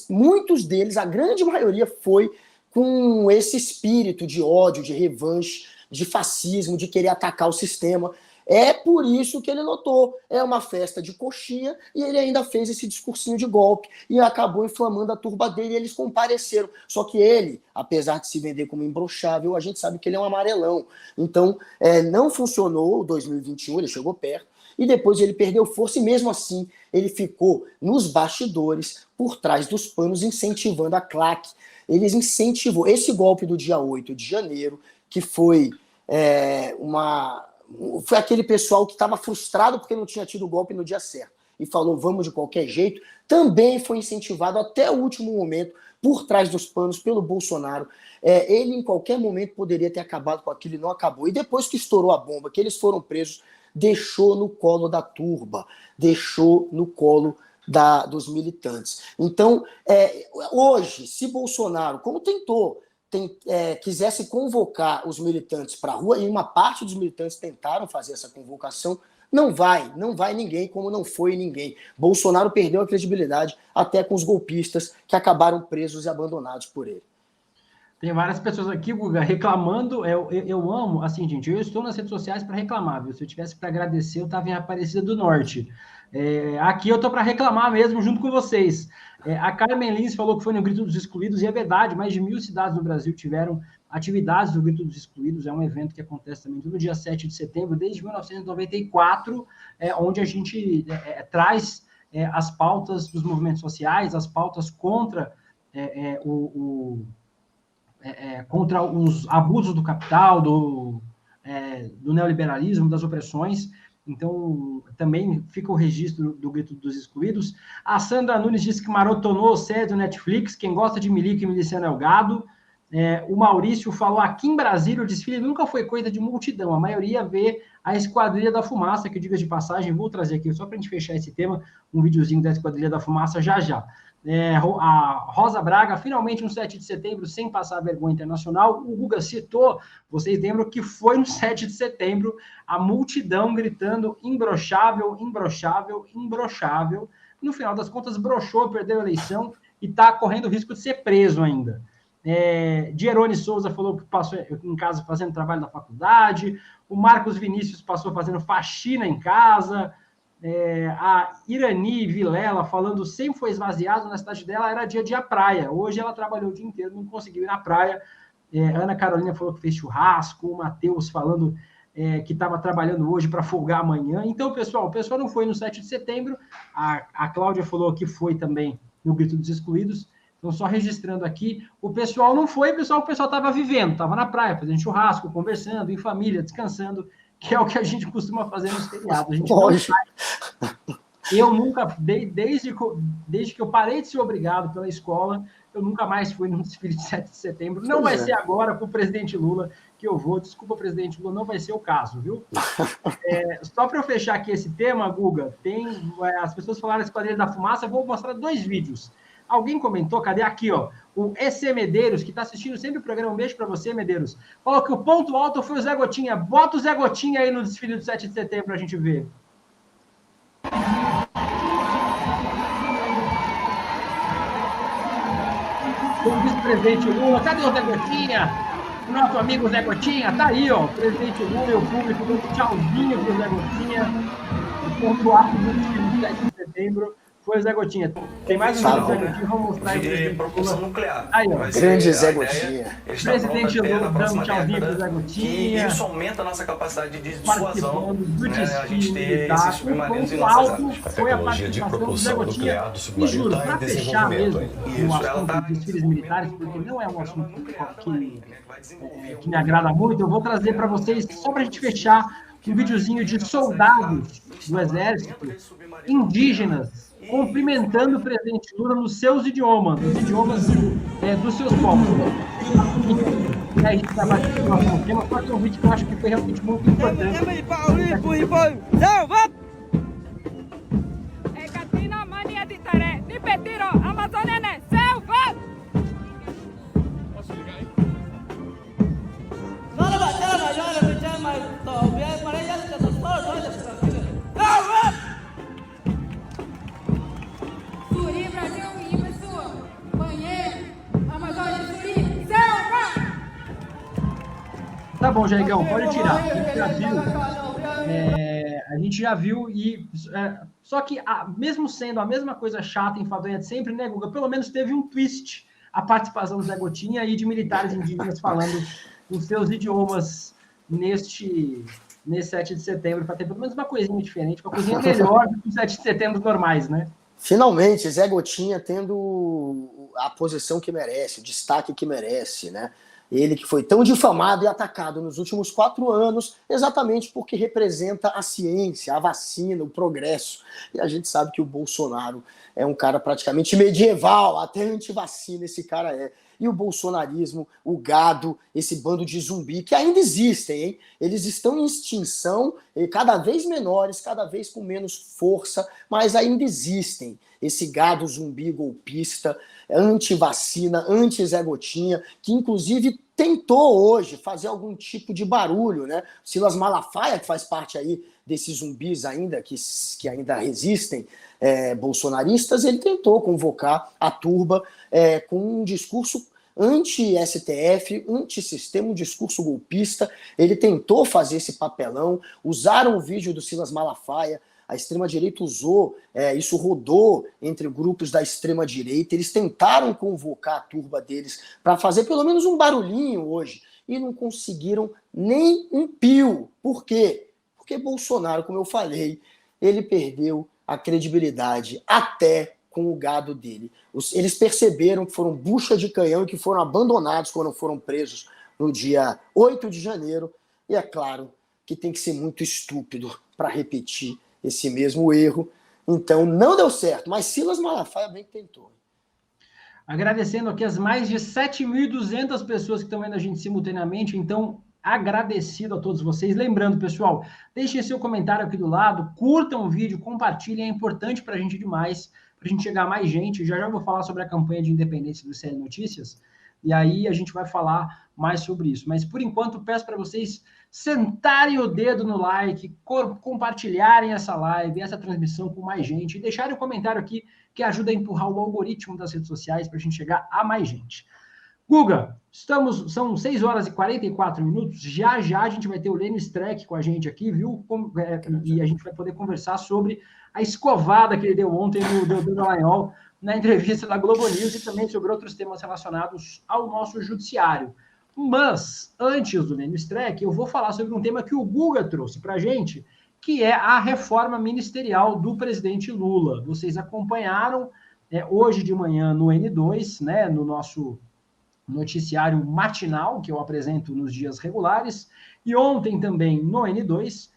Muitos deles, a grande maioria, foi com esse espírito de ódio, de revanche, de fascismo, de querer atacar o sistema. É por isso que ele lotou. É uma festa de coxinha e ele ainda fez esse discursinho de golpe e acabou inflamando a turba dele e eles compareceram. Só que ele, apesar de se vender como imbrochável, a gente sabe que ele é um amarelão. Então, não funcionou o 2021, ele chegou perto e depois ele perdeu força e mesmo assim ele ficou nos bastidores, por trás dos panos, incentivando a claque. Eles incentivou esse golpe do dia 8 de janeiro, que foi foi aquele pessoal que estava frustrado porque não tinha tido golpe no dia certo e falou vamos de qualquer jeito, também foi incentivado até o último momento, por trás dos panos, pelo Bolsonaro. Ele em qualquer momento poderia ter acabado com aquilo e não acabou. E depois que estourou a bomba, que eles foram presos, deixou no colo da turba, deixou no colo dos militantes. Então, hoje, se Bolsonaro, como quisesse convocar os militantes para a rua, e uma parte dos militantes tentaram fazer essa convocação, não vai ninguém, como não foi ninguém. Bolsonaro perdeu a credibilidade até com os golpistas que acabaram presos e abandonados por ele. Tem várias pessoas aqui, Guga, reclamando. Eu amo, assim, gente, eu estou nas redes sociais para reclamar, viu? Se eu tivesse para agradecer, eu estava em Aparecida do Norte. Aqui eu estou para reclamar mesmo, junto com vocês. A Carmen Lins falou que foi no Grito dos Excluídos, e é verdade, mais de 1.000 cidades no Brasil tiveram atividades do Grito dos Excluídos. É um evento que acontece também todo dia 7 de setembro, desde 1994, onde a gente traz as pautas dos movimentos sociais, as pautas contra contra os abusos do capital, do neoliberalismo, das opressões. Então, também fica o registro do Grito dos Excluídos. A Sandra Nunes disse que maratonou a série do Netflix. Quem gosta de milico e miliciano é o gado. O Maurício falou, aqui em Brasília, o desfile nunca foi coisa de multidão. A maioria vê a Esquadrilha da Fumaça, que, diga de passagem, vou trazer aqui, só para a gente fechar esse tema, um videozinho da Esquadrilha da Fumaça já já. A Rosa Braga, finalmente um 7 de setembro sem passar vergonha internacional. O Guga citou, vocês lembram que foi no 7 de setembro, a multidão gritando imbrochável, imbrochável, imbrochável. No final das contas, broxou, perdeu a eleição e está correndo o risco de ser preso ainda. Dierone Souza falou que passou em casa fazendo trabalho da faculdade. O Marcos Vinícius passou fazendo faxina em casa. A Irani Vilela falando sempre foi esvaziado na cidade dela, era dia à praia. Hoje ela trabalhou o dia inteiro, não conseguiu ir na praia. Ana Carolina falou que fez churrasco. O Matheus falando que estava trabalhando hoje para folgar amanhã. Então, o pessoal não foi no 7 de setembro. A Cláudia falou que foi também no Grito dos Excluídos. Então, só registrando aqui, o pessoal não foi, o pessoal estava vivendo, estava na praia, fazendo churrasco, conversando, em família, descansando, que é o que a gente costuma fazer nos feriados. A gente não sai. Eu nunca, desde que eu parei de ser obrigado pela escola, eu nunca mais fui num desfile de 7 de setembro. Não vai ser agora com o presidente Lula que eu vou. Desculpa, presidente Lula, não vai ser o caso, viu? Só para eu fechar aqui esse tema, Guga, as pessoas falaram da Esquadrilha da Fumaça, eu vou mostrar 2 vídeos. Alguém comentou, cadê aqui, ó? O EC Medeiros, que está assistindo sempre o programa, um beijo para você, Medeiros. Falou que o ponto alto foi o Zé Gotinha. Bota o Zé Gotinha aí no desfile do 7 de setembro para a gente ver. O vice-presidente Lula, cadê o Zé Gotinha? O nosso amigo Zé Gotinha, tá aí, ó. O presidente Lula e o público dando tchauzinho pro Zé Gotinha. O ponto alto do desfile do 7 de setembro. Foi o Zé Gotinha. Tem mais um vídeo do Zé Gotinha, vamos mostrar aí. De propulsão nuclear. Aí, ó. Grande Zé Gotinha. Presidente Lula dando tchauzinho pro Zé Gotinha. Isso aumenta a nossa capacidade de dissuasão. Do a gente ter militar. esses submarinos em O nossas alto águas. foi a participação do Zé Gotinha. E juro, para fechar mesmo o assunto dos desfiles militares, porque não é um assunto que me agrada muito, eu vou trazer para vocês, só para a gente fechar, um videozinho de soldados do Exército indígenas cumprimentando o presidente Lula nos seus idiomas, nos idiomas dos seus povos. E aí a gente trabalha com o próximo tema, só que é um vídeo que eu acho que foi realmente muito importante. Tá bom, Jaigão, pode tirar. A gente já viu e só que mesmo sendo a mesma coisa chata, enfadonha de sempre, né, Guga? Pelo menos teve um twist a participação do Zé Gotinha e de militares indígenas falando os seus idiomas nesse 7 de setembro, para ter pelo menos uma coisinha diferente, uma coisinha melhor do que os 7 de setembro normais, né? Finalmente, Zé Gotinha tendo a posição que merece, o destaque que merece, né? Ele que foi tão difamado e atacado nos últimos 4 anos, exatamente porque representa a ciência, a vacina, o progresso. E a gente sabe que o Bolsonaro é um cara praticamente medieval, até antivacina esse cara é. E o bolsonarismo, o gado, esse bando de zumbi, que ainda existem, hein? Eles estão em extinção, cada vez menores, cada vez com menos força, mas ainda existem. Esse gado zumbi golpista, anti-vacina, anti-Zé Gotinha, que inclusive tentou hoje fazer algum tipo de barulho, né? Silas Malafaia, que faz parte aí desses zumbis ainda, que ainda resistem, bolsonaristas, ele tentou convocar a turba com um discurso anti-STF, anti-sistema, um discurso golpista. Ele tentou fazer esse papelão, usaram o vídeo do Silas Malafaia, a extrema-direita usou, isso rodou entre grupos da extrema-direita, eles tentaram convocar a turba deles para fazer pelo menos um barulhinho hoje, e não conseguiram nem um pio. Por quê? Porque Bolsonaro, como eu falei, ele perdeu a credibilidade até com o gado dele. Eles perceberam que foram bucha de canhão e que foram abandonados quando foram presos no dia 8 de janeiro. E é claro que tem que ser muito estúpido para repetir esse mesmo erro. Então não deu certo, mas Silas Malafaia bem que tentou. Agradecendo aqui as mais de 7.200 pessoas que estão vendo a gente simultaneamente, então agradecido a todos vocês. Lembrando, pessoal, deixem seu comentário aqui do lado, curtam o vídeo, compartilhem, é importante para a gente demais, para a gente chegar a mais gente. Já vou falar sobre a campanha de independência do ICL Notícias, e aí a gente vai falar mais sobre isso. Mas, por enquanto, peço para vocês sentarem o dedo no like, compartilharem essa live, essa transmissão com mais gente, e deixarem um comentário aqui que ajuda a empurrar o algoritmo das redes sociais para a gente chegar a mais gente. Guga, são 6 horas e 44 minutos, já a gente vai ter o Lênio Streck com a gente aqui, viu? E a gente vai poder conversar sobre a escovada que ele deu ontem no Dallagnol, na entrevista da Globo News, e também sobre outros temas relacionados ao nosso judiciário. Mas, antes do Lênio Streck, eu vou falar sobre um tema que o Guga trouxe para a gente, que é a reforma ministerial do presidente Lula. Vocês acompanharam hoje de manhã no N2, né, no nosso noticiário matinal, que eu apresento nos dias regulares, e ontem também no N2,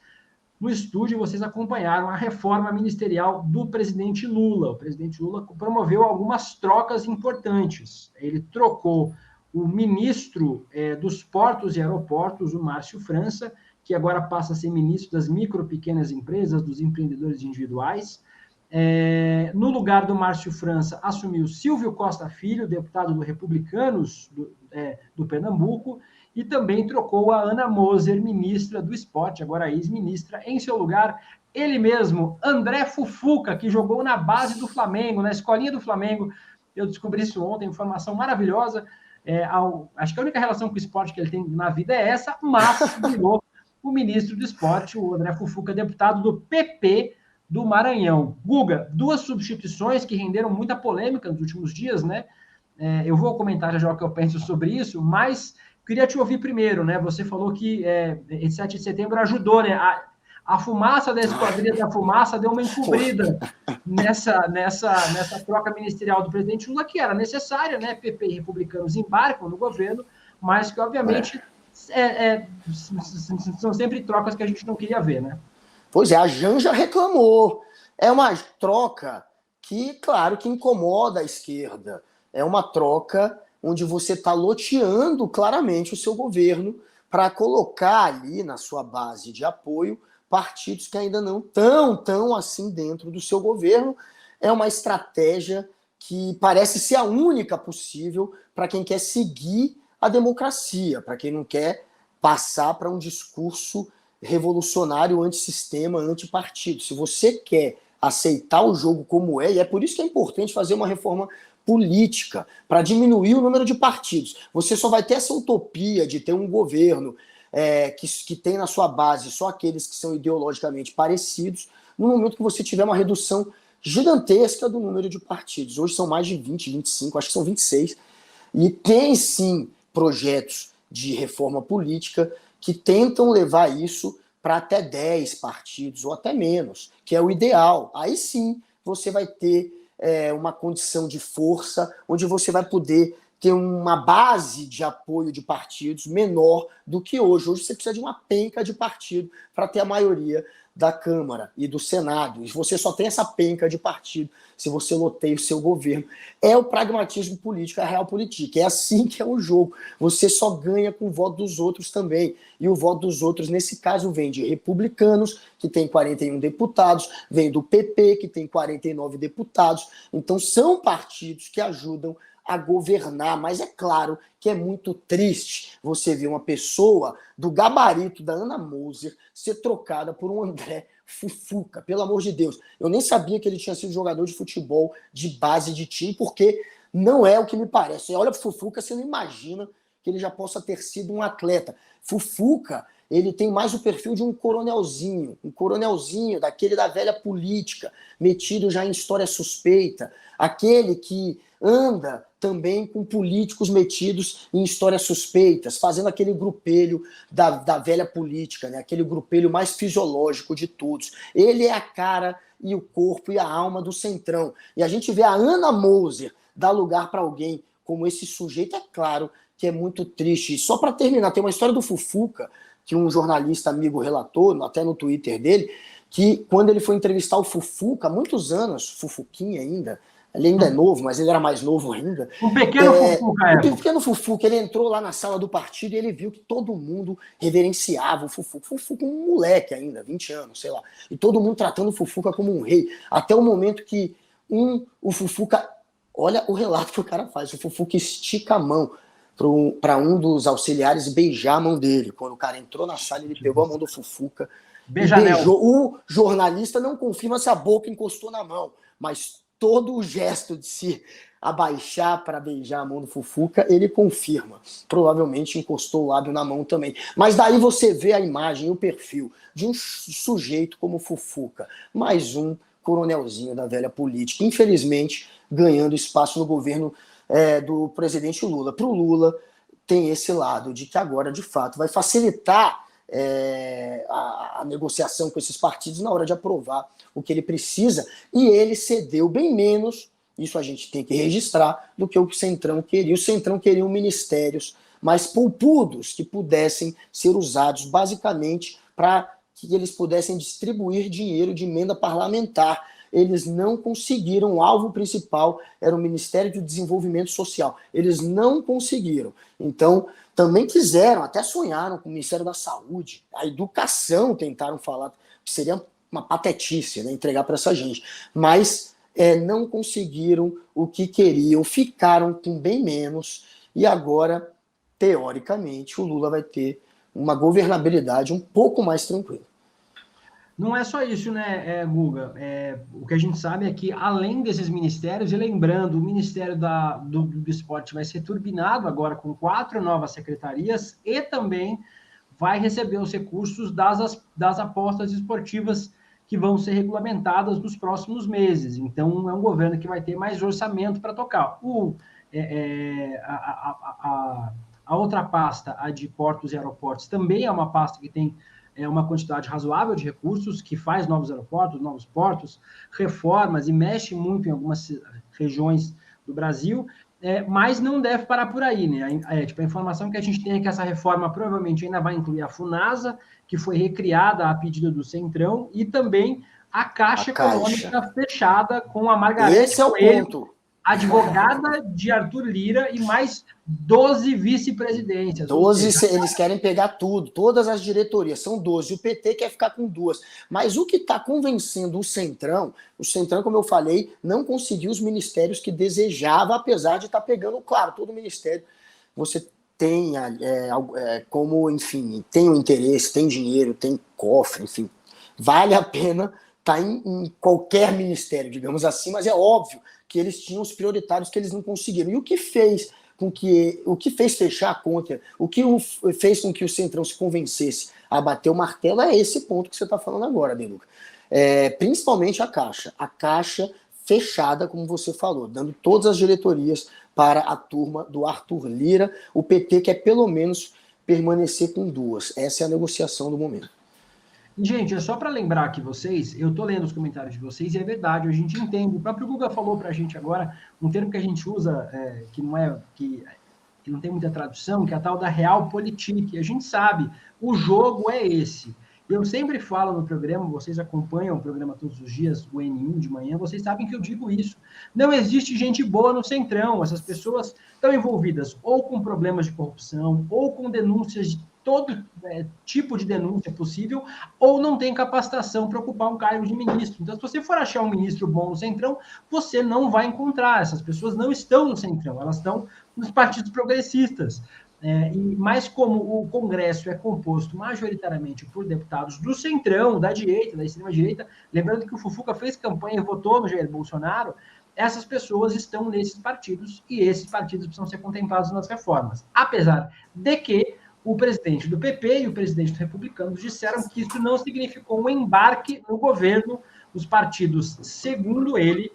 no estúdio, vocês acompanharam a reforma ministerial do presidente Lula. O presidente Lula promoveu algumas trocas importantes. Ele trocou o ministro dos Portos e Aeroportos, o Márcio França, que agora passa a ser ministro das micro e pequenas empresas, dos empreendedores individuais. No lugar do Márcio França, assumiu Silvio Costa Filho, deputado do Republicanos do Pernambuco, e também trocou a Ana Moser, ministra do Esporte, agora ex-ministra. Em seu lugar, ele mesmo, André Fufuca, que jogou na base do Flamengo, na escolinha do Flamengo. Eu descobri isso ontem, informação maravilhosa. Acho que a única relação com o esporte que ele tem na vida é essa, mas virou o ministro do Esporte, o André Fufuca, deputado do PP do Maranhão. Guga, 2 substituições que renderam muita polêmica nos últimos dias, né? Eu vou comentar já o que eu penso sobre isso, mas queria te ouvir primeiro, né? Você falou que esse 7 de setembro ajudou, né? A fumaça da Esquadrilha da Fumaça deu uma encobrida nessa troca ministerial do presidente Lula, que era necessária, né? PP e republicanos embarcam no governo, mas que, obviamente, são sempre trocas que a gente não queria ver, né? Pois é, a Janja reclamou. É uma troca que, claro, que incomoda a esquerda. É uma troca onde você está loteando claramente o seu governo para colocar ali na sua base de apoio partidos que ainda não estão tão assim dentro do seu governo. É uma estratégia que parece ser a única possível para quem quer seguir a democracia, para quem não quer passar para um discurso revolucionário, antissistema, antipartido. Se você quer aceitar o jogo como e é por isso que é importante fazer uma reforma política, para diminuir o número de partidos. Você só vai ter essa utopia de ter um governo que tem na sua base só aqueles que são ideologicamente parecidos, no momento que você tiver uma redução gigantesca do número de partidos. Hoje são mais de 20, 25, acho que são 26. E tem, sim, projetos de reforma política que tentam levar isso para até 10 partidos, ou até menos, que é o ideal. Aí sim, você vai ter uma condição de força, onde você vai poder ter uma base de apoio de partidos menor do que hoje. Hoje você precisa de uma penca de partido para ter a maioria da Câmara e do Senado. E você só tem essa penca de partido se você loteia o seu governo. É o pragmatismo político, é a realpolitik. É assim que é o jogo. Você só ganha com o voto dos outros também. E o voto dos outros, nesse caso, vem de republicanos, que tem 41 deputados, vem do PP, que tem 49 deputados. Então, são partidos que ajudam a governar, mas é claro que é muito triste você ver uma pessoa do gabarito da Ana Moser ser trocada por um André Fufuca, pelo amor de Deus. Eu nem sabia que ele tinha sido jogador de futebol de base de time, porque não é o que me parece. Você olha para o Fufuca, você não imagina que ele já possa ter sido um atleta. Fufuca, ele tem mais o perfil de um coronelzinho daquele da velha política, metido já em história suspeita, aquele que anda também com políticos metidos em histórias suspeitas, fazendo aquele grupelho da velha política, né? Aquele grupelho mais fisiológico de todos. Ele é a cara e o corpo e a alma do Centrão. E a gente vê a Ana Moser dar lugar para alguém como esse sujeito, é claro que é muito triste. E só para terminar, tem uma história do Fufuca, que um jornalista amigo relatou, até no Twitter dele, que quando ele foi entrevistar o Fufuca, há muitos anos, Fufuquinha ainda, ele ainda é novo, mas ele era mais novo ainda. Um pequeno Fufuca, Um pequeno Fufuca, ele entrou lá na sala do partido e ele viu que todo mundo reverenciava o Fufuca. Fufuca um moleque ainda, 20 anos, sei lá. E todo mundo tratando o Fufuca como um rei. Até o momento que o Fufuca... Olha o relato que o cara faz. O Fufuca estica a mão para um dos auxiliares beijar a mão dele. Quando o cara entrou na sala, ele pegou a mão do Fufuca e beijou. O jornalista não confirma se a boca encostou na mão, mas todo o gesto de se abaixar para beijar a mão do Fufuca, ele confirma. Provavelmente encostou o lábio na mão também. Mas daí você vê a imagem e o perfil de um sujeito como o Fufuca. Mais um coronelzinho da velha política. Infelizmente, ganhando espaço no governo do presidente Lula. Para o Lula, tem esse lado de que agora, de fato, vai facilitar a negociação com esses partidos na hora de aprovar o que ele precisa, e ele cedeu bem menos, isso a gente tem que registrar, do que o Centrão queria. O Centrão queria ministérios mais poupudos, que pudessem ser usados basicamente para que eles pudessem distribuir dinheiro de emenda parlamentar. Eles não conseguiram, o alvo principal era o Ministério do Desenvolvimento Social. Eles não conseguiram. Então, também quiseram, até sonharam com o Ministério da Saúde, a educação tentaram falar, que seria uma patetice, né, entregar para essa gente. Mas não conseguiram o que queriam, ficaram com bem menos, e agora, teoricamente, o Lula vai ter uma governabilidade um pouco mais tranquila. Não é só isso, né, Guga? O que a gente sabe é que, além desses ministérios, e lembrando, o Ministério do Esporte vai ser turbinado agora com 4 novas secretarias e também vai receber os recursos das apostas esportivas que vão ser regulamentadas nos próximos meses. Então, é um governo que vai ter mais orçamento para tocar. A outra pasta, a de portos e aeroportos, também é uma pasta que tem uma quantidade razoável de recursos, que faz novos aeroportos, novos portos, reformas e mexe muito em algumas regiões do Brasil, mas não deve parar por aí, né? A informação que a gente tem é que essa reforma provavelmente ainda vai incluir a Funasa, que foi recriada a pedido do Centrão, e também a Caixa Econômica fechada com a Margarete Coelho, advogada de Arthur Lira, e mais 12 vice-presidências. 12, eles querem pegar tudo, todas as diretorias, são 12. O PT quer ficar com 2. Mas o que está convencendo o Centrão, como eu falei, não conseguiu os ministérios que desejava, apesar de estar pegando, claro, todo ministério. Você tem como, enfim, tem o interesse, tem dinheiro, tem cofre, enfim, vale a pena estar em qualquer ministério, digamos assim, mas é óbvio que eles tinham os prioritários que eles não conseguiram. E o que fez fechar a conta, o que fez com que o Centrão se convencesse a bater o martelo é esse ponto que você está falando agora, Deluca. Principalmente a Caixa fechada, como você falou, dando todas as diretorias para a turma do Arthur Lira. O PT quer pelo menos permanecer com 2. Essa é a negociação do momento. Gente, é só para lembrar aqui vocês, eu estou lendo os comentários de vocês e é verdade, a gente entende. O próprio Guga falou para a gente agora um termo que a gente usa, que não tem muita tradução, que é a tal da realpolitik. A gente sabe, o jogo é esse. Eu sempre falo no programa, vocês acompanham o programa todos os dias, o N1 de manhã, vocês sabem que eu digo isso. Não existe gente boa no Centrão, essas pessoas estão envolvidas ou com problemas de corrupção, ou com denúncias de todo tipo de denúncia possível, ou não tem capacitação para ocupar um cargo de ministro. Então, se você for achar um ministro bom no Centrão, você não vai encontrar. Essas pessoas não estão no Centrão, elas estão nos partidos progressistas. Mas como o Congresso é composto majoritariamente por deputados do Centrão, da direita, da extrema-direita, lembrando que o Fufuca fez campanha e votou no Jair Bolsonaro, essas pessoas estão nesses partidos e esses partidos precisam ser contemplados nas reformas. Apesar de que o presidente do PP e o presidente dos republicanos disseram que isso não significou um embarque no governo. Os partidos, segundo ele,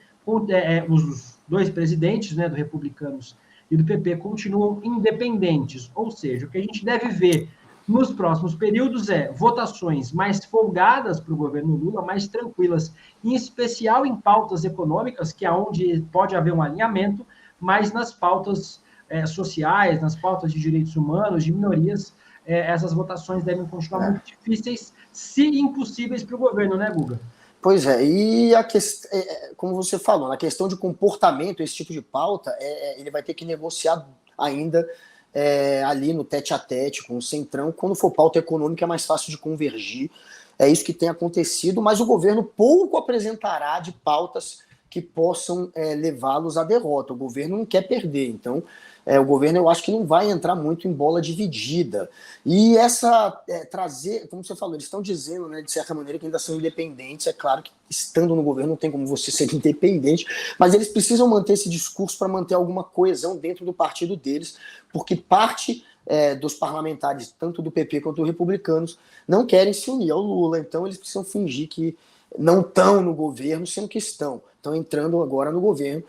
os dois presidentes, né, do republicanos e do PP, continuam independentes. Ou seja, o que a gente deve ver nos próximos períodos é votações mais folgadas para o governo Lula, mais tranquilas, em especial em pautas econômicas, que é onde pode haver um alinhamento, mas nas pautas sociais, nas pautas de direitos humanos, de minorias, essas votações devem continuar muito difíceis, se impossíveis para o governo, né, Guga? Pois é, e como você falou, na questão de comportamento, esse tipo de pauta, ele vai ter que negociar ainda ali no tete-a-tete com o Centrão. Quando for pauta econômica é mais fácil de convergir, é isso que tem acontecido, mas o governo pouco apresentará de pautas que possam levá-los à derrota. O governo não quer perder, então o governo, eu acho que não vai entrar muito em bola dividida. E trazer, como você falou, eles estão dizendo, né, de certa maneira, que ainda são independentes. É claro que estando no governo não tem como você ser independente, mas eles precisam manter esse discurso para manter alguma coesão dentro do partido deles, porque parte dos parlamentares, tanto do PP quanto dos republicanos, não querem se unir ao Lula. Então eles precisam fingir que não estão no governo, sendo que estão entrando agora no governo.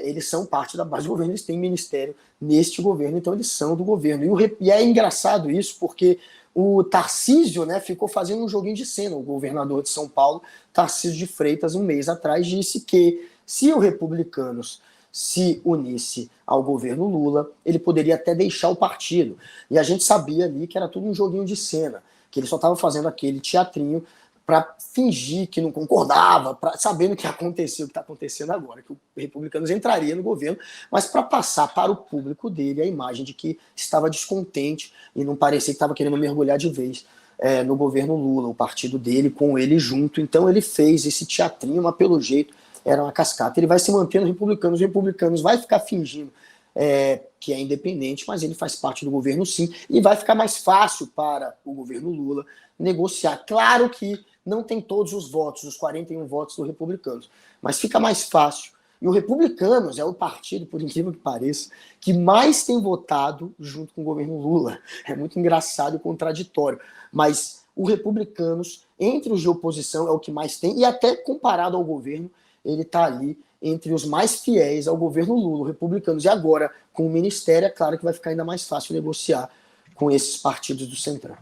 Eles são parte da base do governo, eles têm ministério neste governo, então eles são do governo. E é engraçado isso, porque o Tarcísio, né, ficou fazendo um joguinho de cena. O governador de São Paulo, Tarcísio de Freitas, um mês atrás, disse que se os republicanos se unisse ao governo Lula, ele poderia até deixar o partido. E a gente sabia ali que era tudo um joguinho de cena, que ele só estava fazendo aquele teatrinho para fingir que não concordava, sabendo que aconteceu, o que está acontecendo agora, que os republicanos entrariam no governo, mas para passar para o público dele a imagem de que estava descontente e não parecia que estava querendo mergulhar de vez no governo Lula, o partido dele com ele junto. Então ele fez esse teatrinho, mas pelo jeito era uma cascata. Ele vai se manter nos republicanos, os republicanos vai ficar fingindo que é independente, mas ele faz parte do governo sim, e vai ficar mais fácil para o governo Lula negociar. Claro que não tem todos os votos, os 41 votos dos republicanos, mas fica mais fácil. E o Republicanos é o partido, por incrível que pareça, que mais tem votado junto com o governo Lula. É muito engraçado e contraditório, mas o Republicanos, entre os de oposição, é o que mais tem, e até comparado ao governo, ele está ali entre os mais fiéis ao governo Lula, Republicanos. E agora, com o Ministério, é claro que vai ficar ainda mais fácil negociar com esses partidos do Centrão.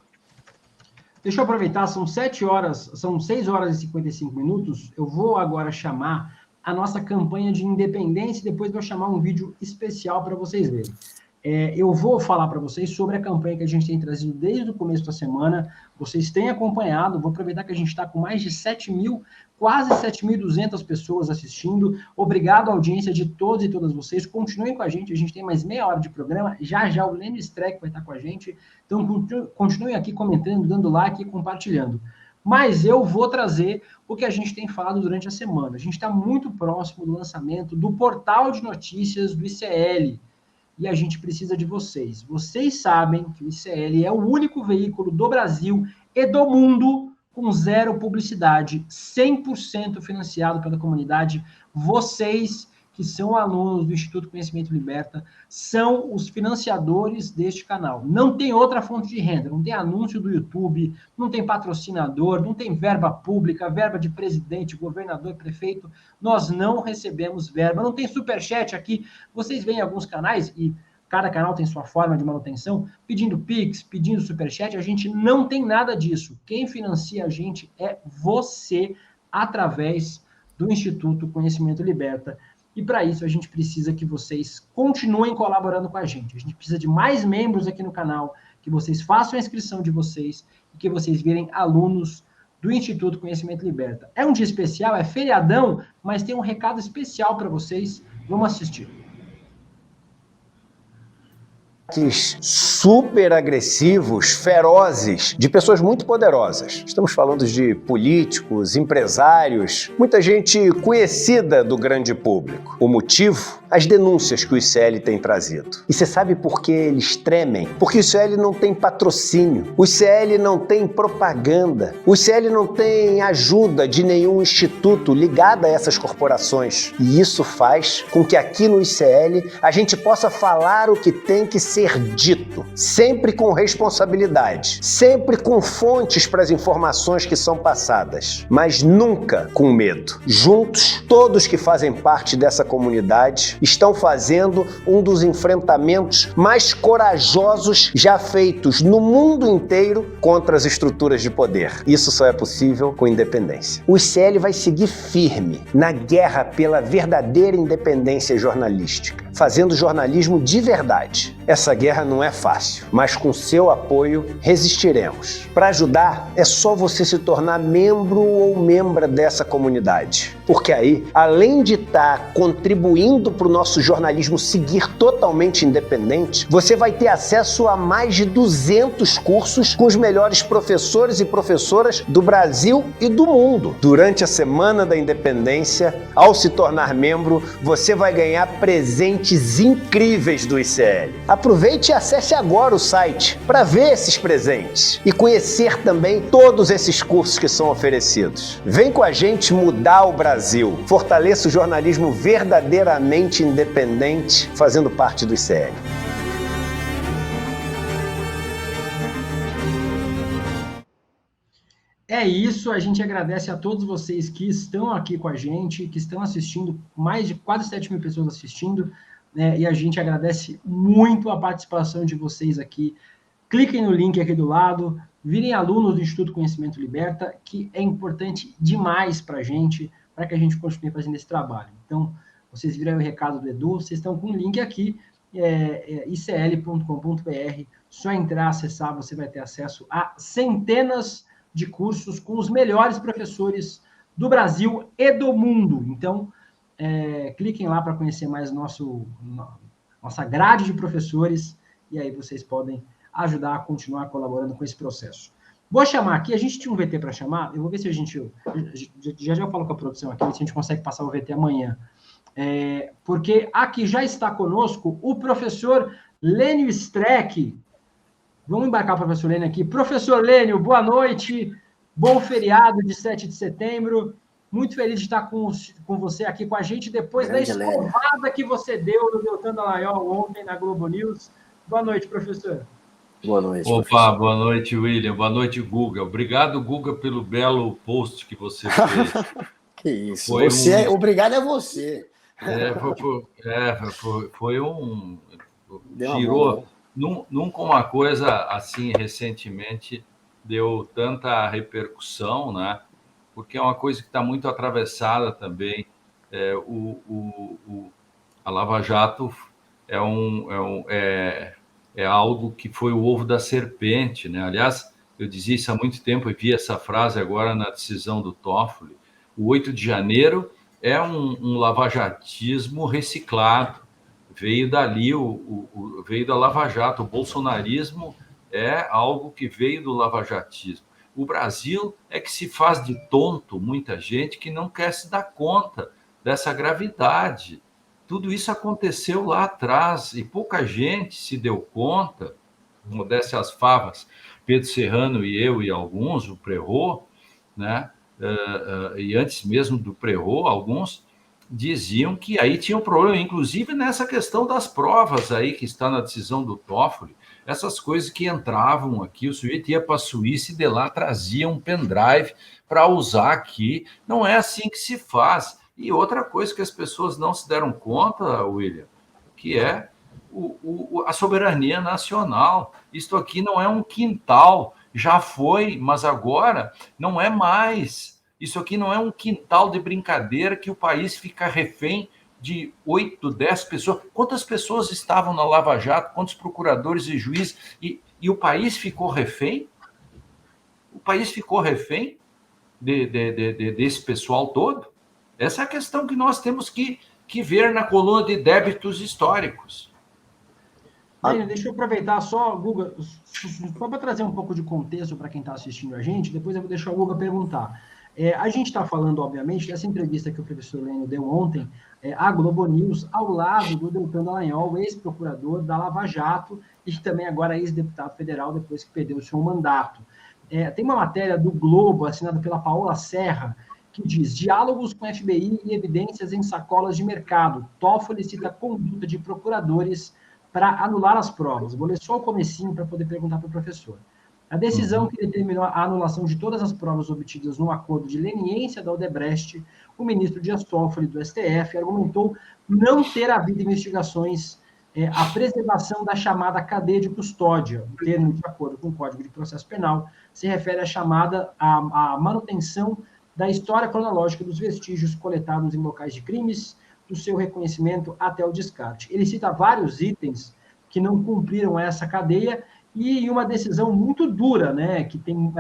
Deixa eu aproveitar, são 6 horas e 55 minutos. Eu vou agora chamar a nossa campanha de independência e depois vou chamar um vídeo especial para vocês verem. Eu vou falar para vocês sobre a campanha que a gente tem trazido desde o começo da semana. Vocês têm acompanhado, vou aproveitar que a gente está com mais de 7.000, quase 7.200 pessoas assistindo. Obrigado à audiência de todos e todas vocês. Continuem com a gente tem mais meia hora de programa. Já o Lênin Streck vai estar com a gente. Então, continuem aqui comentando, dando like e compartilhando. Mas eu vou trazer o que a gente tem falado durante a semana. A gente está muito próximo do lançamento do portal de notícias do ICL. E a gente precisa de vocês. Vocês sabem que o ICL é o único veículo do Brasil e do mundo com zero publicidade, 100% financiado pela comunidade. Vocês, que são alunos do Instituto Conhecimento Liberta, são os financiadores deste canal. Não tem outra fonte de renda, não tem anúncio do YouTube, não tem patrocinador, não tem verba pública, verba de presidente, governador, prefeito. Nós não recebemos verba, não tem superchat aqui. Vocês veem alguns canais, e cada canal tem sua forma de manutenção, pedindo Pix, pedindo superchat. A gente não tem nada disso. Quem financia a gente é você, através do Instituto Conhecimento Liberta. E para isso a gente precisa que vocês continuem colaborando com a gente. A gente precisa de mais membros aqui no canal, que vocês façam a inscrição de vocês e que vocês virem alunos do Instituto Conhecimento Liberta. É um dia especial, é feriadão, mas tem um recado especial para vocês. Vamos assistir. Super agressivos, ferozes, de pessoas muito poderosas. Estamos falando de políticos, empresários, muita gente conhecida do grande público. O motivo as denúncias que o ICL tem trazido. E você sabe por que eles tremem? Porque o ICL não tem patrocínio, o ICL não tem propaganda, o ICL não tem ajuda de nenhum instituto ligado a essas corporações. E isso faz com que aqui no ICL a gente possa falar o que tem que ser dito, sempre com responsabilidade, sempre com fontes para as informações que são passadas, mas nunca com medo. Juntos, todos que fazem parte dessa comunidade estão fazendo um dos enfrentamentos mais corajosos já feitos no mundo inteiro contra as estruturas de poder. Isso só é possível com independência. O ICL vai seguir firme na guerra pela verdadeira independência jornalística, fazendo jornalismo de verdade. Essa guerra não é fácil, mas com seu apoio resistiremos. Para ajudar, é só você se tornar membro ou membra dessa comunidade. Porque aí, além de estar contribuindo para o nosso jornalismo seguir totalmente independente, você vai ter acesso a mais de 200 cursos com os melhores professores e professoras do Brasil e do mundo. Durante a Semana da Independência, ao se tornar membro, você vai ganhar presentes incríveis do ICL. Aproveite e acesse agora o site para ver esses presentes e conhecer também todos esses cursos que são oferecidos. Vem com a gente mudar o Brasil. Fortaleça o jornalismo verdadeiramente independente, fazendo parte do ICL. É isso, a gente agradece a todos vocês que estão aqui com a gente, que estão assistindo, mais de quase 7 mil pessoas assistindo, né? E a gente agradece muito a participação de vocês aqui. Cliquem no link aqui do lado, virem alunos do Instituto Conhecimento Liberta, que é importante demais para a gente, para que a gente continue fazendo esse trabalho. Então, vocês viram o recado do Edu, vocês estão com o link aqui, icl.com.br, só entrar, acessar, você vai ter acesso a centenas de cursos com os melhores professores do Brasil e do mundo. Então, cliquem lá para conhecer mais nossa grade de professores, e aí vocês podem ajudar a continuar colaborando com esse processo. Vou chamar aqui, a gente tinha um VT para chamar, eu vou ver se a gente, já falo com a produção aqui, se a gente consegue passar o VT amanhã, porque aqui já está conosco o professor Lênio Streck. Vamos embarcar o professor Lênio aqui. Professor Lênio, boa noite, bom feriado de 7 de setembro, muito feliz de estar com você aqui com a gente, depois da escovada que você deu no Deltan Dallagnol ontem na Globo News. Boa noite, professor. Boa noite. Opa, professor. Boa noite, William. Boa noite, Guga. Obrigado, Guga, pelo belo post que você fez. Que isso. Obrigado a você. Foi um... Tirou... Nunca uma coisa assim, recentemente, deu tanta repercussão, né? Porque é uma coisa que está muito atravessada também. A Lava Jato é algo que foi o ovo da serpente, né? Aliás, eu dizia isso há muito tempo e vi essa frase agora na decisão do Toffoli. O 8 de janeiro é um lavajatismo reciclado. Veio dali, veio da Lava Jato. O bolsonarismo é algo que veio do lavajatismo. O Brasil é que se faz de tonto, muita gente que não quer se dar conta dessa gravidade. Tudo isso aconteceu lá atrás e pouca gente se deu conta, modéstia às favas, Pedro Serrano e eu e alguns, o Prerrot, né? E antes mesmo do Prerrot, alguns diziam que aí tinha um problema, inclusive nessa questão das provas aí que está na decisão do Toffoli, essas coisas que entravam aqui, o sujeito ia para a Suíça e de lá trazia um pendrive para usar aqui. Não é assim que se faz. E outra coisa que as pessoas não se deram conta, William, que é a soberania nacional. Isto aqui não é um quintal, já foi, mas agora não é mais. Isso aqui não é um quintal de brincadeira que o país fica refém de 8, 10 pessoas. Quantas pessoas estavam na Lava Jato? Quantos procuradores e juízes? E o país ficou refém? O país ficou refém desse pessoal todo? Essa é a questão que nós temos que ver na coluna de débitos históricos. Deixa eu aproveitar só, Guga, só para trazer um pouco de contexto para quem está assistindo a gente, depois eu vou deixar o Guga perguntar. A gente está falando, obviamente, dessa entrevista que o professor Lênio deu ontem à Globo News, ao lado do Deltan Dallagnol, ex-procurador da Lava Jato, e que também agora é ex-deputado federal, depois que perdeu o seu mandato. Tem uma matéria do Globo, assinada pela Paola Serra, que diz: diálogos com FBI e evidências em sacolas de mercado. Toffoli cita conduta de procuradores para anular as provas. Vou ler só o comecinho para poder perguntar para o professor. A decisão que determinou a anulação de todas as provas obtidas no acordo de leniência da Odebrecht, o ministro Dias Toffoli, do STF, argumentou não ter havido investigações à preservação da chamada cadeia de custódia. O termo, de acordo com o Código de Processo Penal, se refere à manutenção da história cronológica dos vestígios coletados em locais de crimes, do seu reconhecimento até o descarte. Ele cita vários itens que não cumpriram essa cadeia, e uma decisão muito dura, né, que tem,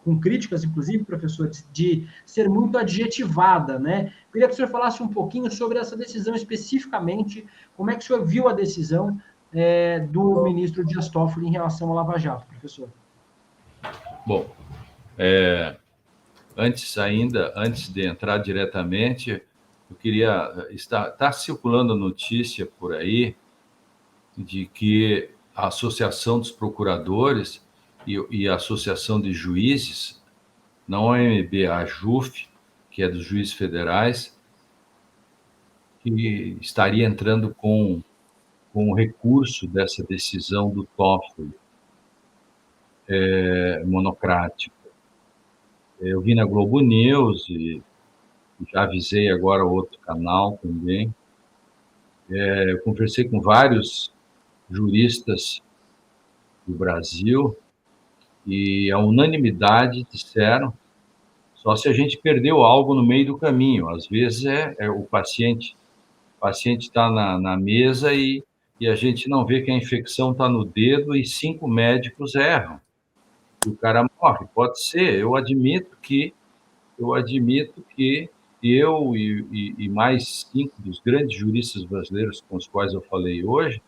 com críticas, inclusive, professor, de ser muito adjetivada, né? Queria que o senhor falasse um pouquinho sobre essa decisão especificamente, como é que o senhor viu a decisão do ministro Dias Toffoli em relação ao Lava Jato, professor? Bom, antes de entrar diretamente, eu queria... Está circulando notícia por aí de que a Associação dos Procuradores e a Associação de Juízes, não a OMB, a AJUF, que é dos juízes federais, que estaria entrando com o recurso dessa decisão do Toffoli, monocrática. Eu vi na Globo News e já avisei agora outro canal também. Eu conversei com vários juristas do Brasil e a unanimidade disseram: só se a gente perdeu algo no meio do caminho. Às vezes o paciente está na mesa e a gente não vê que a infecção está no dedo e 5 médicos erram. E o cara morre. Pode ser. Eu admito que eu e mais 5 dos grandes juristas brasileiros com os quais eu falei hoje,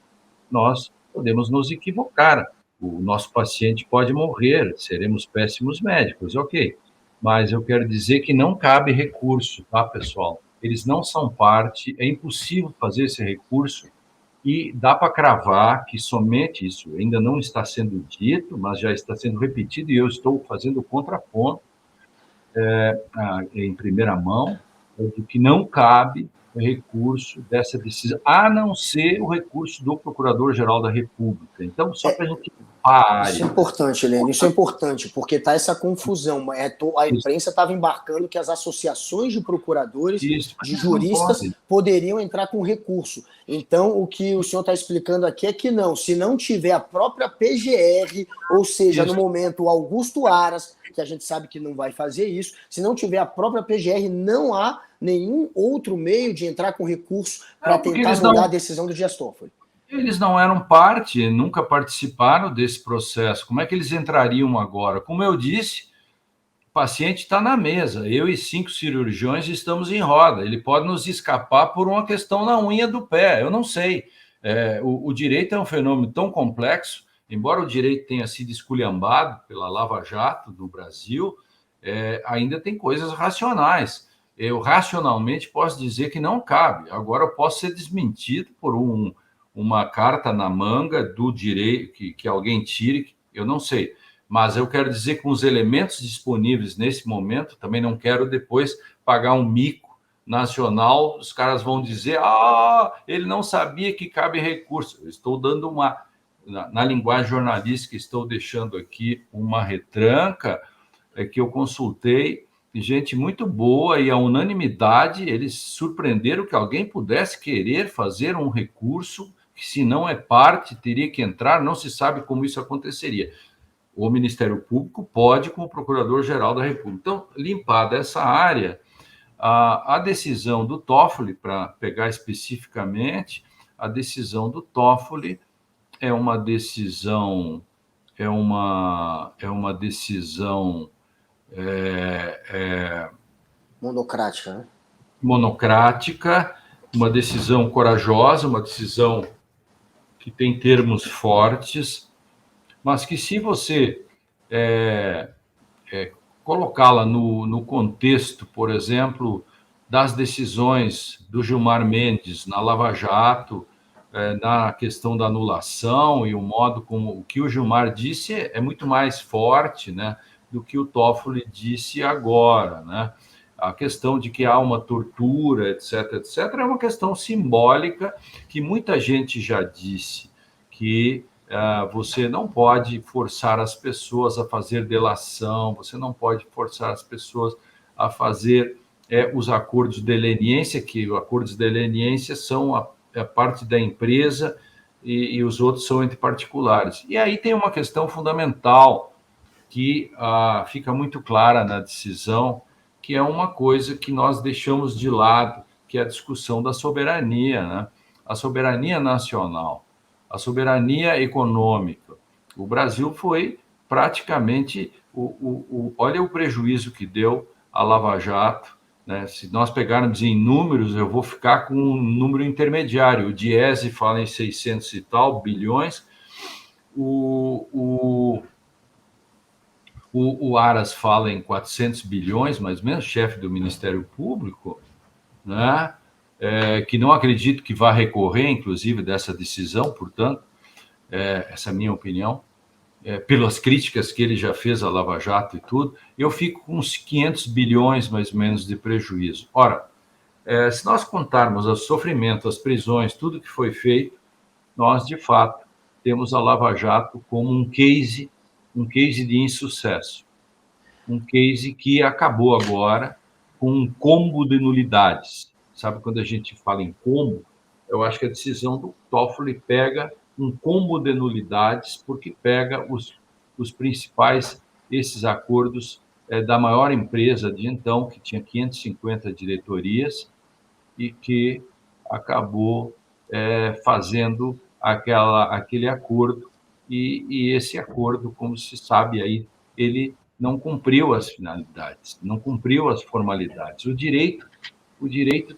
nós podemos nos equivocar. O nosso paciente pode morrer, seremos péssimos médicos, ok. Mas eu quero dizer que não cabe recurso, tá, pessoal? Eles não são parte, é impossível fazer esse recurso e dá para cravar que somente isso ainda não está sendo dito, mas já está sendo repetido e eu estou fazendo contraponto em primeira mão, de que não cabe recurso dessa decisão, a não ser o recurso do Procurador-Geral da República. Então, só para a gente parar. Isso é importante, Lênio, isso é importante, porque está essa confusão. A imprensa estava embarcando que as associações de procuradores, de juristas, poderiam entrar com recurso. Então, o que o senhor está explicando aqui é que não, se não tiver a própria PGR, ou seja, no momento o Augusto Aras, que a gente sabe que não vai fazer isso, se não tiver a própria PGR, não há nenhum outro meio de entrar com recurso para tentar mudar a decisão do Dias Toffoli. Eles não eram parte, nunca participaram desse processo. Como é que eles entrariam agora? Como eu disse, o paciente está na mesa. Eu e 5 cirurgiões estamos em roda. Ele pode nos escapar por uma questão na unha do pé. Eu não sei. O direito é um fenômeno tão complexo, embora o direito tenha sido esculhambado pela Lava Jato no Brasil, ainda tem coisas racionais. Eu racionalmente posso dizer que não cabe. Agora eu posso ser desmentido por uma carta na manga do direito que alguém tire, eu não sei. Mas eu quero dizer que com os elementos disponíveis nesse momento, também não quero depois pagar um mico nacional, os caras vão dizer, ele não sabia que cabe recurso. Eu estou dando na linguagem jornalística, estou deixando aqui uma retranca que eu consultei, gente muito boa, e a unanimidade, eles surpreenderam que alguém pudesse querer fazer um recurso que, se não é parte, teria que entrar, não se sabe como isso aconteceria. O Ministério Público pode, com o Procurador-Geral da República. Então, limpada essa área, a decisão do Toffoli, para pegar especificamente, a decisão do Toffoli é uma decisão monocrática, né? Monocrática, uma decisão corajosa, uma decisão que tem termos fortes, mas que, se você colocá-la no contexto, por exemplo, das decisões do Gilmar Mendes na Lava Jato, na questão da anulação, e o modo como o que o Gilmar disse é muito mais forte, né, do que o Toffoli disse agora, né? A questão de que há uma tortura, etc., etc., é uma questão simbólica que muita gente já disse, que você não pode forçar as pessoas a fazer delação, você não pode forçar as pessoas a fazer os acordos de leniência, que os acordos de leniência são a parte da empresa e os outros são entre particulares. E aí tem uma questão fundamental que fica muito clara na decisão, que é uma coisa que nós deixamos de lado, que é a discussão da soberania, né? A soberania nacional, a soberania econômica. O Brasil foi praticamente... olha o prejuízo que deu a Lava Jato, né? Se nós pegarmos em números, eu vou ficar com um número intermediário. O Diese fala em 600 e tal bilhões, o Aras fala em 400 bilhões, mais ou menos, chefe do Ministério Público, né? Que não acredito que vá recorrer, inclusive, dessa decisão, portanto, essa é a minha opinião, pelas críticas que ele já fez à Lava Jato e tudo, eu fico com uns 500 bilhões, mais ou menos, de prejuízo. Ora, se nós contarmos o sofrimento, as prisões, tudo que foi feito, nós, de fato, temos a Lava Jato como um case de insucesso, um case que acabou agora com um combo de nulidades. Sabe, quando a gente fala em combo, eu acho que a decisão do Toffoli pega um combo de nulidades, porque pega os principais, esses acordos da maior empresa de então, que tinha 550 diretorias, e que acabou fazendo aquele acordo, e esse acordo, como se sabe aí, ele não cumpriu as finalidades, não cumpriu as formalidades. O direito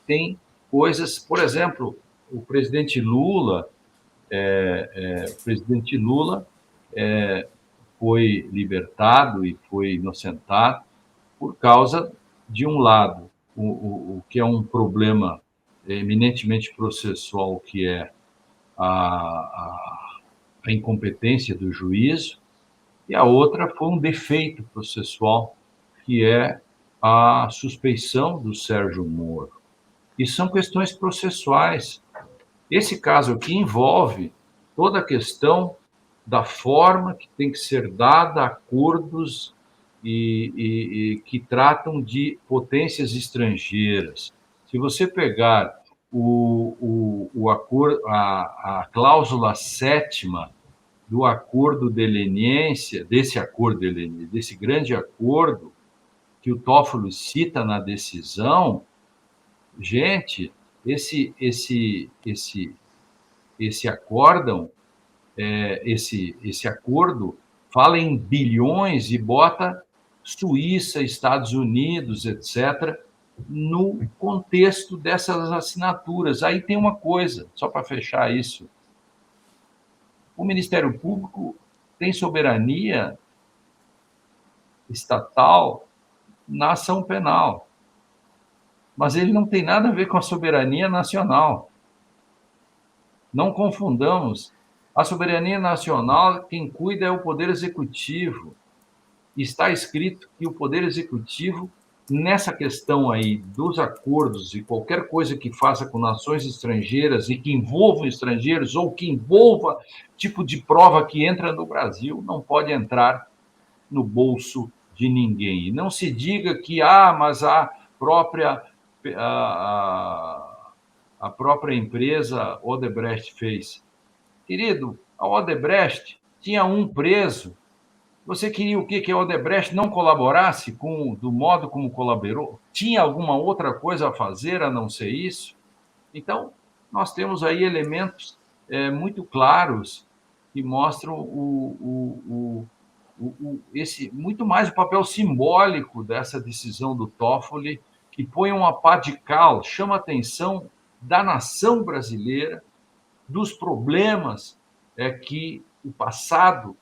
tem coisas, por exemplo, o presidente Lula foi libertado e foi inocentado por causa de um lado, o que é um problema eminentemente processual, que é a incompetência do juízo, e a outra foi um defeito processual, que é a suspeição do Sérgio Moro. E são questões processuais. Esse caso aqui envolve toda a questão da forma que tem que ser dada acordos e que tratam de potências estrangeiras. Se você pegar a cláusula 7ª do acordo de leniência, desse grande acordo que o Toffoli cita na decisão, gente, esse acordo fala em bilhões e bota Suíça, Estados Unidos, etc., no contexto dessas assinaturas. Aí tem uma coisa, só para fechar isso. O Ministério Público tem soberania estatal na ação penal, mas ele não tem nada a ver com a soberania nacional. Não confundamos. A soberania nacional, quem cuida é o Poder Executivo. Está escrito que o Poder Executivo, nessa questão aí dos acordos e qualquer coisa que faça com nações estrangeiras e que envolvam estrangeiros ou que envolva tipo de prova que entra no Brasil, não pode entrar no bolso de ninguém. E não se diga que, mas a própria empresa Odebrecht fez. Querido, a Odebrecht tinha um preso. Você queria o quê? Que a Odebrecht não colaborasse do modo como colaborou? Tinha alguma outra coisa a fazer a não ser isso? Então, nós temos aí elementos muito claros que mostram muito mais o papel simbólico dessa decisão do Toffoli, que põe uma pá de cal, chama a atenção da nação brasileira, dos problemas que o passado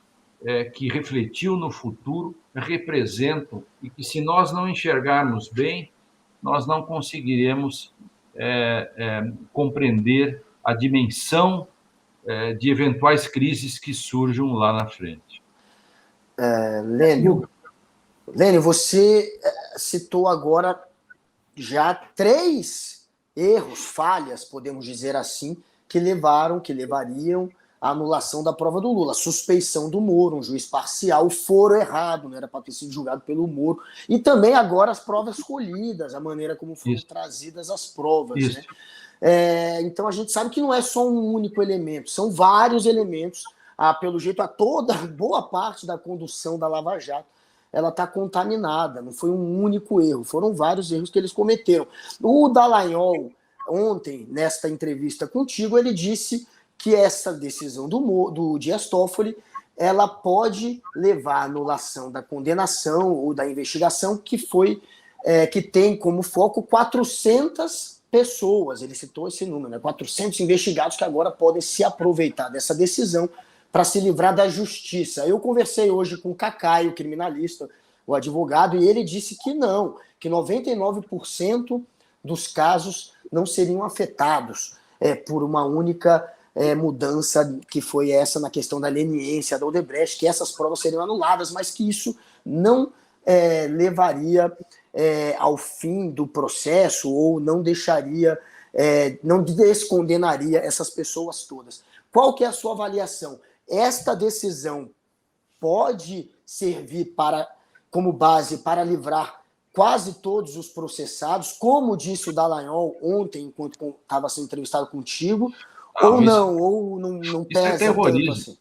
que refletiu no futuro, representam e que, se nós não enxergarmos bem, nós não conseguiremos compreender a dimensão de eventuais crises que surjam lá na frente. Lênio, você citou agora já 3 erros, falhas, podemos dizer assim, que levariam à anulação da prova do Lula. A suspeição do Moro, um juiz parcial, o foro errado, não era para ter sido julgado pelo Moro, e também agora as provas colhidas, a maneira como foram trazidas as provas. Né? Então a gente sabe que não é só um único elemento, são vários elementos. Pelo jeito, boa parte da condução da Lava Jato ela está contaminada, não foi um único erro, foram vários erros que eles cometeram. O Dallagnol, ontem, nesta entrevista contigo, ele disse que essa decisão do Dias Toffoli ela pode levar à anulação da condenação ou da investigação que tem como foco 400 pessoas, ele citou esse número, né? 400 investigados que agora podem se aproveitar dessa decisão para se livrar da justiça. Eu conversei hoje com o Cacai, o criminalista, o advogado, e ele disse que não, que 99% dos casos não seriam afetados por uma única mudança, que foi essa na questão da leniência da Odebrecht, que essas provas seriam anuladas, mas que isso não levaria ao fim do processo ou não deixaria, não descondenaria essas pessoas todas. Qual que é a sua avaliação? Esta decisão pode servir como base para livrar quase todos os processados, como disse o Dallagnol ontem, enquanto estava sendo entrevistado contigo, ou não pesa é terrorismo.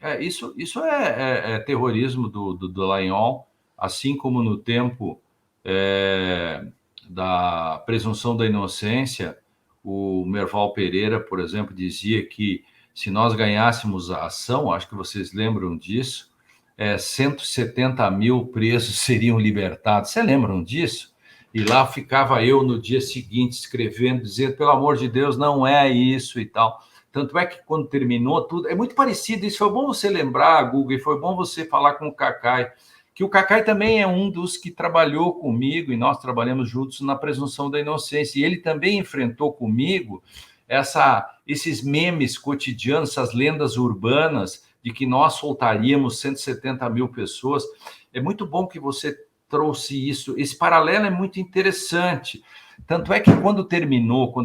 Tanto assim? Isso é terrorismo do Dallagnol, assim como no tempo da presunção da inocência, o Merval Pereira, por exemplo, dizia que se nós ganhássemos a ação, acho que vocês lembram disso, 170 mil presos seriam libertados. Vocês lembram disso? E lá ficava eu no dia seguinte escrevendo, dizendo, pelo amor de Deus, não é isso e tal. Tanto é que quando terminou tudo, é muito parecido isso. Foi bom você lembrar, Guga, e foi bom você falar com o Cacai, que o Cacai também é um dos que trabalhou comigo, e nós trabalhamos juntos na presunção da inocência, e ele também enfrentou comigo esses memes cotidianos, essas lendas urbanas de que nós soltaríamos 170 mil pessoas. É muito bom que você trouxe isso. Esse paralelo é muito interessante. Tanto é que quando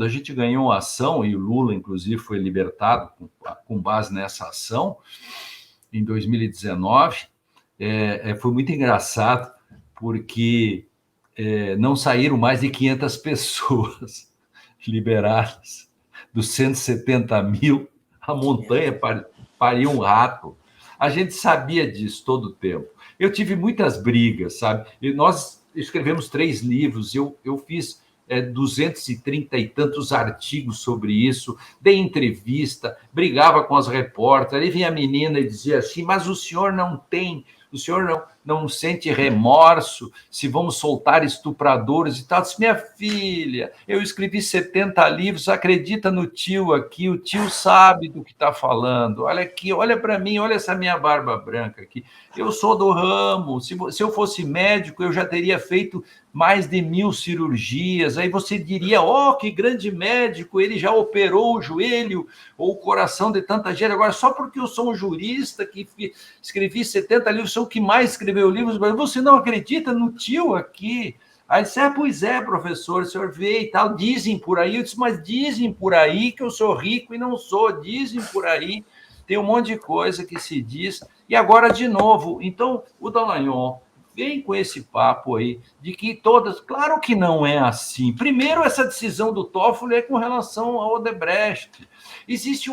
a gente ganhou a ação, e o Lula, inclusive, foi libertado com base nessa ação, em 2019, foi muito engraçado, porque não saíram mais de 500 pessoas liberadas. Dos 170 mil, a montanha paria um rato. A gente sabia disso todo o tempo. Eu tive muitas brigas, sabe? E nós escrevemos 3 livros, eu fiz 230 e tantos artigos sobre isso, dei entrevista, brigava com as repórteres, aí vinha a menina e dizia assim, mas o senhor não sente remorso se vamos soltar estupradores e tal? Eu disse, minha filha, eu escrevi 70 livros, acredita no tio aqui, o tio sabe do que está falando, olha aqui, olha para mim, olha essa minha barba branca aqui, eu sou do ramo, se eu fosse médico eu já teria feito mais de 1000 cirurgias, aí você diria, que grande médico, ele já operou o joelho ou o coração de tanta gente, agora só porque eu sou um jurista que escrevi 70 livros, sou o que mais escreveu livros, mas você não acredita no tio aqui? Aí disse, pois é, professor, o senhor vê e tal, dizem por aí, eu disse, mas dizem por aí que eu sou rico e não sou, dizem por aí, tem um monte de coisa que se diz, e agora de novo, então o Dallagnol vem com esse papo aí de que todas... Claro que não é assim. Primeiro, essa decisão do Toffoli é com relação ao Odebrecht. Existe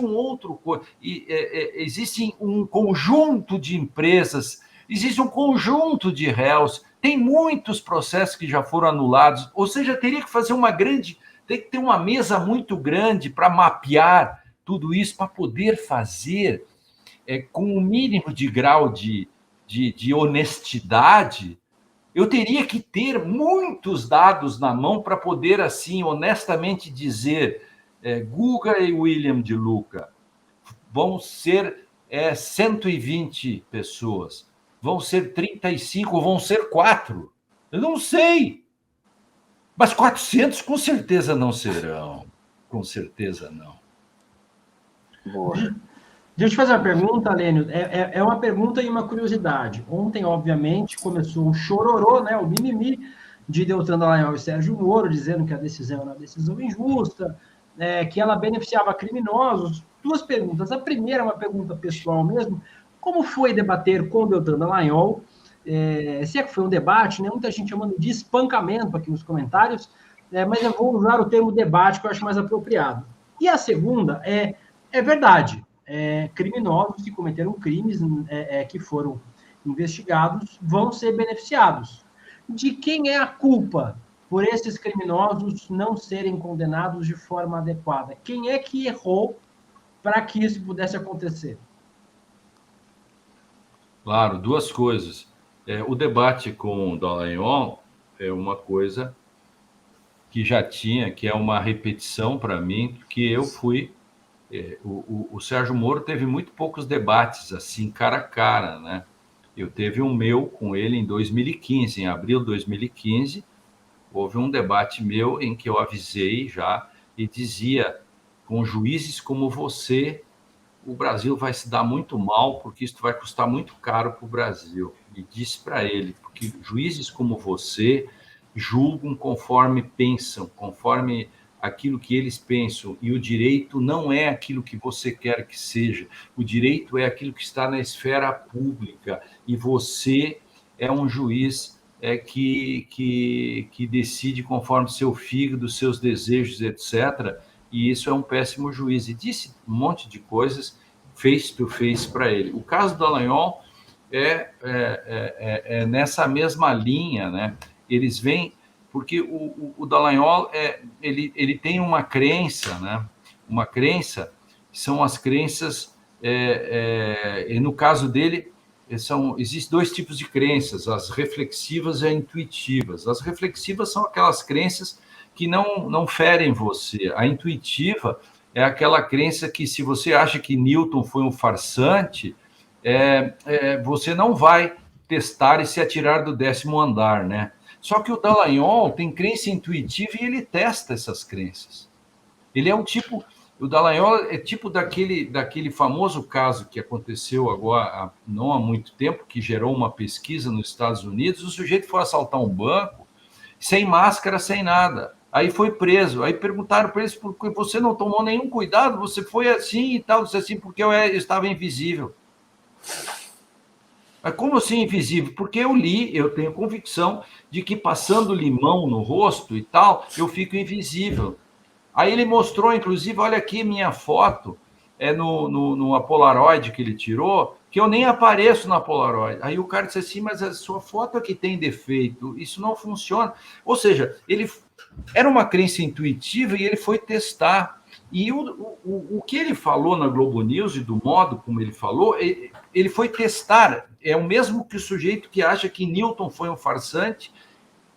existe um conjunto de empresas, existe um conjunto de réus, tem muitos processos que já foram anulados, ou seja, teria que fazer tem que ter uma mesa muito grande para mapear tudo isso, para poder fazer com o mínimo de grau de honestidade. Eu teria que ter muitos dados na mão para poder, assim, honestamente dizer, Guga e William de Luca vão ser 120 pessoas. vão ser 35 ou vão ser 4? Eu não sei. Mas 400 com certeza não serão. Com certeza não. Boa. Deixa eu te fazer uma pergunta, Lênio. É uma pergunta e uma curiosidade. Ontem, obviamente, começou o chororô, né, o mimimi de Deltan Dallagnol e Sérgio Moro, dizendo que a decisão era uma decisão injusta, que ela beneficiava criminosos. Duas perguntas. A primeira é uma pergunta pessoal mesmo. Como foi debater com o Deltan Dallagnol? Se é que foi um debate, né? Muita gente chamando de espancamento aqui nos comentários, mas eu vou usar o termo debate, que eu acho mais apropriado. E a segunda é verdade. Criminosos que cometeram crimes, que foram investigados, vão ser beneficiados. De quem é a culpa por esses criminosos não serem condenados de forma adequada? Quem é que errou para que isso pudesse acontecer? Claro, duas coisas. O debate com o Dallagnol é uma coisa que já tinha, que é uma repetição para mim, que eu fui... O Sérgio Moro teve muito poucos debates, assim, cara a cara, né? Eu teve um meu com ele em 2015, em abril de 2015, houve um debate meu em que eu avisei já e dizia, com juízes como você, o Brasil vai se dar muito mal, porque isso vai custar muito caro para o Brasil. E disse para ele, porque juízes como você julgam conforme pensam, conforme aquilo que eles pensam, e o direito não é aquilo que você quer que seja, o direito é aquilo que está na esfera pública, e você é um juiz que decide conforme seu fígado, seus desejos, etc., e isso é um péssimo juiz. E disse um monte de coisas face to face para ele. O caso do Dallagnol é nessa mesma linha, né? Eles vêm... Porque o Dallagnol ele tem uma crença, né? Uma crença, são as crenças, e no caso dele, existem dois tipos de crenças, as reflexivas e as intuitivas. As reflexivas são aquelas crenças que não ferem você. A intuitiva é aquela crença que, se você acha que Newton foi um farsante, você não vai testar e se atirar do 10º andar, né? Só que o Dallagnol tem crença intuitiva e ele testa essas crenças. Ele é um tipo... O Dallagnol é tipo daquele famoso caso que aconteceu agora, não há muito tempo, que gerou uma pesquisa nos Estados Unidos. O sujeito foi assaltar um banco, sem máscara, sem nada. Aí foi preso. Aí perguntaram para ele, porque você não tomou nenhum cuidado, você foi assim e tal, disse assim, porque eu estava invisível. Mas como assim invisível? Porque eu tenho convicção de que passando limão no rosto e tal, eu fico invisível. Aí ele mostrou, inclusive, olha aqui minha foto, numa Polaroid que ele tirou, que eu nem apareço na Polaroid. Aí o cara disse assim, mas a sua foto aqui tem defeito, isso não funciona. Ou seja, ele era uma crença intuitiva e ele foi testar. E o que ele falou na Globo News e do modo como ele falou, ele foi testar. É o mesmo que o sujeito que acha que Newton foi um farsante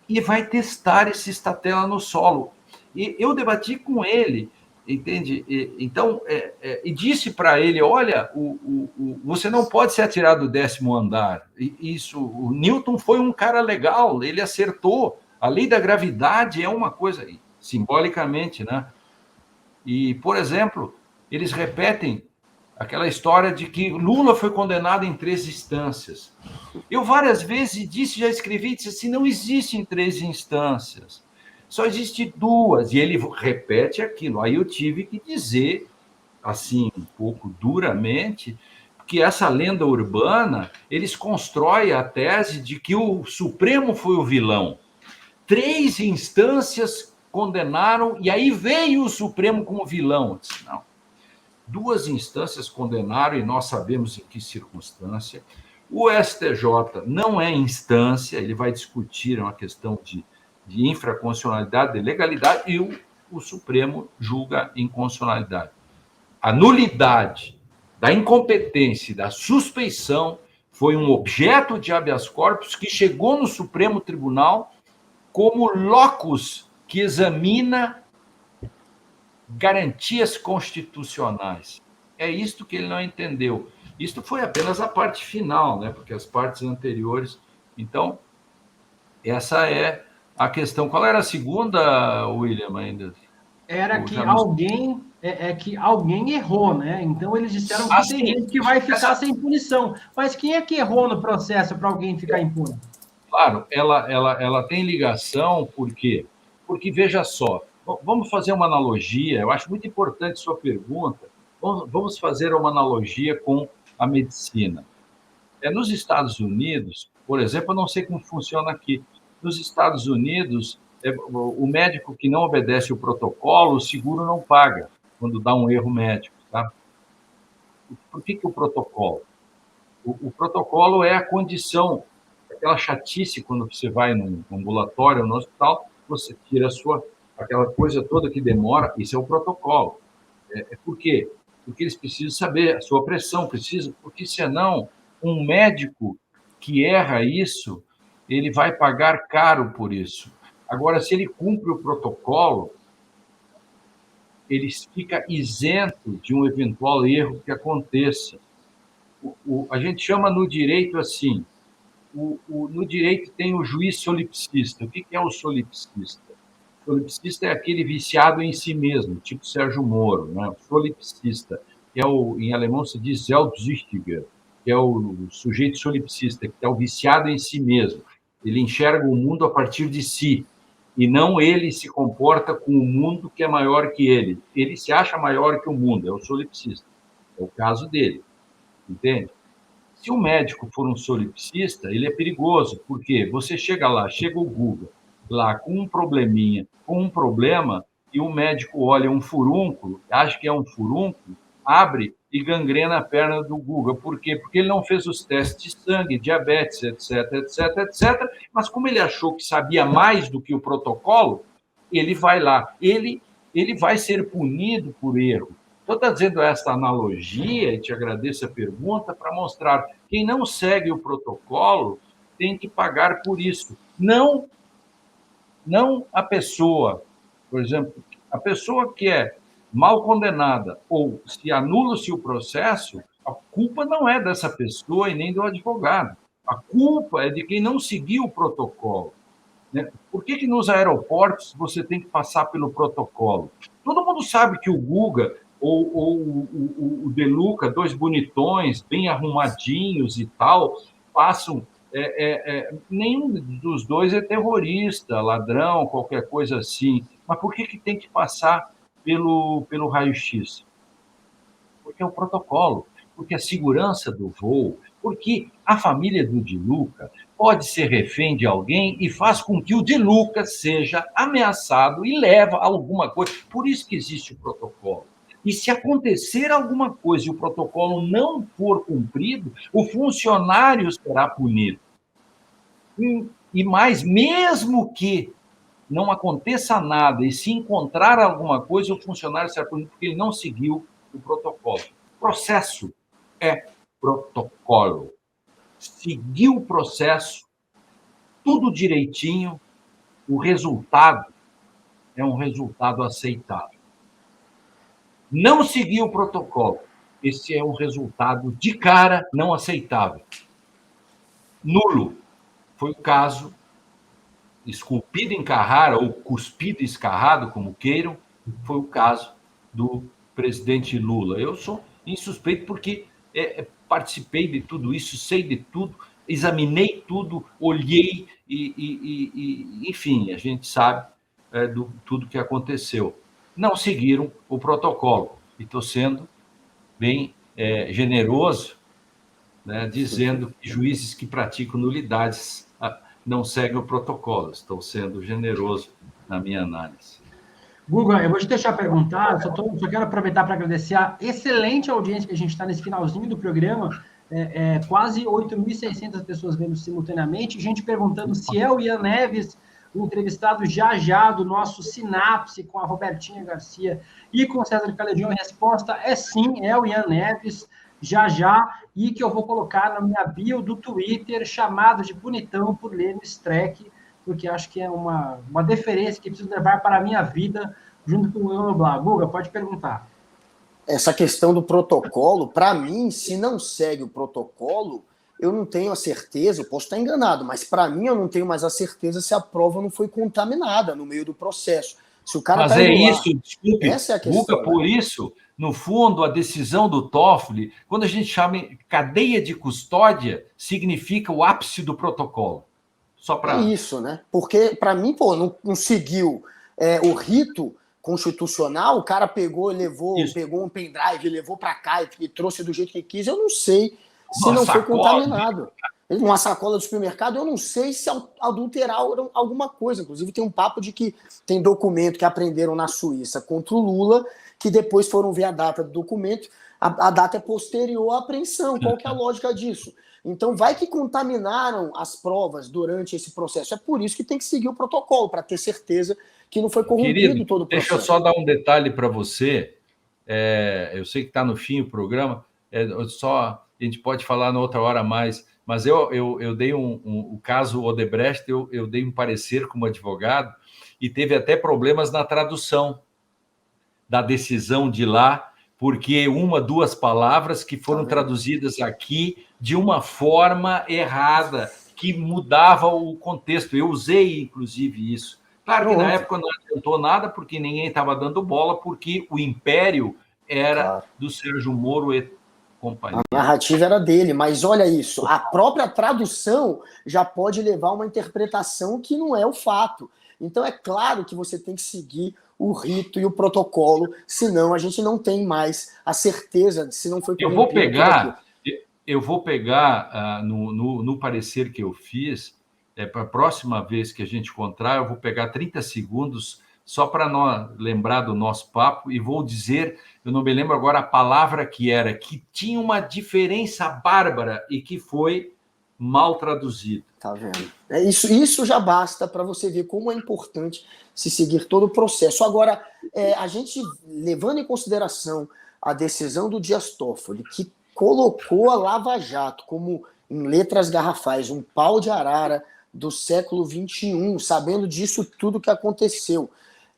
e vai testar esse estatela no solo. E eu debati com ele, entende? Então, e disse para ele, olha, você não pode se atirar do 10º andar. O Newton foi um cara legal, ele acertou. A lei da gravidade é uma coisa, simbolicamente, né? E, por exemplo, eles repetem aquela história de que Lula foi condenado em 3 instâncias. Eu várias vezes disse, já escrevi, disse assim, não existem 3 instâncias, só existe 2, e ele repete aquilo. Aí eu tive que dizer, assim, um pouco duramente, que essa lenda urbana, eles constroem a tese de que o Supremo foi o vilão. 3 instâncias condenaram, e aí veio o Supremo como vilão. Eu disse, não. 2 instâncias condenaram, e nós sabemos em que circunstância. O STJ não é instância, ele vai discutir uma questão de infraconstitucionalidade, de legalidade, e o Supremo julga inconstitucionalidade. A nulidade da incompetência e da suspeição foi um objeto de habeas corpus que chegou no Supremo Tribunal como locus que examina garantias constitucionais. É isto que ele não entendeu. Isto foi apenas a parte final, né? Porque as partes anteriores... Então, essa é a questão. Qual era a segunda, William, ainda? Era que alguém errou, né? Então eles disseram que tem gente que vai ficar sem punição. Mas quem é que errou no processo para alguém ficar impune? Claro, ela tem ligação, por quê? Porque, veja só, vamos fazer uma analogia, eu acho muito importante sua pergunta, vamos fazer uma analogia com a medicina. Nos Estados Unidos, por exemplo, eu não sei como funciona aqui, nos Estados Unidos, o médico que não obedece o protocolo, o seguro não paga quando dá um erro médico. Tá? Por que o protocolo? O protocolo é a condição, aquela chatice quando você vai num ambulatório ou no hospital, você tira aquela coisa toda que demora, isso é o protocolo. Por quê? Porque eles precisam saber a sua pressão, porque senão um médico que erra isso, ele vai pagar caro por isso. Agora, se ele cumpre o protocolo, ele fica isento de um eventual erro que aconteça. A gente chama no direito assim, no direito tem o juiz solipsista. O que é o solipsista? O solipsista é aquele viciado em si mesmo, tipo Sérgio Moro, né? O solipsista, que em alemão se diz Selbstsüchtiger, que é o sujeito solipsista, que é o viciado em si mesmo. Ele enxerga o mundo a partir de si, e não ele se comporta com o mundo que é maior que ele. Ele se acha maior que o mundo, é o solipsista. É o caso dele, entende? Se o médico for um solipsista, ele é perigoso, porque você chega o Google, lá com um probleminha, com um problema, e o médico olha um furúnculo, acha que é um furúnculo, abre e gangrena a perna do Guga. Por quê? Porque ele não fez os testes de sangue, diabetes, etc, etc, etc. Mas como ele achou que sabia mais do que o protocolo, ele vai lá. Ele vai ser punido por erro. Estou trazendo essa analogia, e te agradeço a pergunta, para mostrar que quem não segue o protocolo tem que pagar por isso. Não a pessoa, por exemplo, a pessoa que é mal condenada ou se anula-se o processo, a culpa não é dessa pessoa e nem do advogado. A culpa é de quem não seguiu o protocolo. Né? Por que nos aeroportos você tem que passar pelo protocolo? Todo mundo sabe que o Guga ou o De Luca, dois bonitões, bem arrumadinhos e tal, passam... nenhum dos dois é terrorista, ladrão, qualquer coisa assim. Mas por que tem que passar pelo raio-x? Porque é o protocolo, porque a segurança do voo, porque a família do De Luca pode ser refém de alguém e faz com que o De Luca seja ameaçado e leva a alguma coisa. Por isso que existe o protocolo. E se acontecer alguma coisa e o protocolo não for cumprido, o funcionário será punido. E mais, mesmo que não aconteça nada e se encontrar alguma coisa, o funcionário será punido porque ele não seguiu o protocolo. Processo é protocolo. Seguiu o processo, tudo direitinho, o resultado é um resultado aceitável. Não seguiu o protocolo, esse é um resultado de cara não aceitável. Nulo. Foi o caso esculpido em Carrara, ou cuspido e escarrado, como queiram, foi o caso do presidente Lula. Eu sou insuspeito porque participei de tudo isso, sei de tudo, examinei tudo, olhei, enfim, a gente sabe do tudo que aconteceu. Não seguiram o protocolo. E estou sendo bem generoso, né, dizendo que juízes que praticam nulidades não seguem o protocolo. Estou sendo generoso na minha análise. Guga, eu vou te deixar perguntar, só quero aproveitar para agradecer a excelente audiência que a gente está nesse finalzinho do programa, quase 8.600 pessoas vendo simultaneamente, gente perguntando se é o Ian Neves, o entrevistado já do nosso Sinapse com a Robertinha Garcia e com o César Caledion. A resposta é sim, é o Ian Neves, já, e que eu vou colocar na minha bio do Twitter, chamado de bonitão por Lênin Streck, porque acho que é uma deferência que preciso levar para a minha vida, junto com o Ian Noblar. Guga, pode perguntar. essa questão do protocolo, para mim, se não segue o protocolo, eu não tenho a certeza, eu posso estar enganado, mas para mim eu não tenho mais a certeza se a prova não foi contaminada no meio do processo. Se o cara Mas tá é indo lá, isso, desculpe, essa é a questão, Guga, por isso, no fundo, a decisão do Toffoli, quando a gente chama cadeia de custódia, significa o ápice do protocolo. Só para... É isso, né? Porque, para mim, pô, não seguiu o rito constitucional, o cara pegou um pendrive, levou para cá e trouxe do jeito que quis, eu não sei se não foi contaminado. Uma sacola do supermercado, eu não sei se adulteraram alguma coisa. Inclusive, tem um papo de que tem documento que aprenderam na Suíça contra o Lula, que depois foram ver a data do documento, a data é posterior à apreensão. Qual que é a lógica disso? Então, vai que contaminaram as provas durante esse processo. É por isso que tem que seguir o protocolo, para ter certeza que não foi corrompido. Querido, todo o processo. deixa eu só dar um detalhe para você. Eu sei que está no fim o programa, a gente pode falar na outra hora mais, mas eu dei o caso Odebrecht, eu dei um parecer como advogado e teve até problemas na tradução da decisão de lá, porque duas palavras que foram traduzidas aqui de uma forma errada, que mudava o contexto. Eu usei, inclusive, isso. Claro que na época não adiantou nada, porque ninguém estava dando bola, porque o império era do Sérgio Moro e companhia. A narrativa era dele, mas olha isso, a própria tradução já pode levar a uma interpretação que não é o fato. Então é claro que você tem que seguir o rito e o protocolo, senão a gente não tem mais a certeza de se não foi corrompido. Eu vou pegar no parecer que eu fiz, para a próxima vez que a gente encontrar, eu vou pegar 30 segundos só para lembrar do nosso papo e vou dizer, eu não me lembro agora a palavra que tinha uma diferença bárbara e que foi mal traduzido. Tá vendo? Isso já basta para você ver como é importante se seguir todo o processo. Agora, a gente, levando em consideração a decisão do Dias Toffoli, que colocou a Lava Jato como, em letras garrafais, um pau de arara do século XXI, sabendo disso tudo que aconteceu,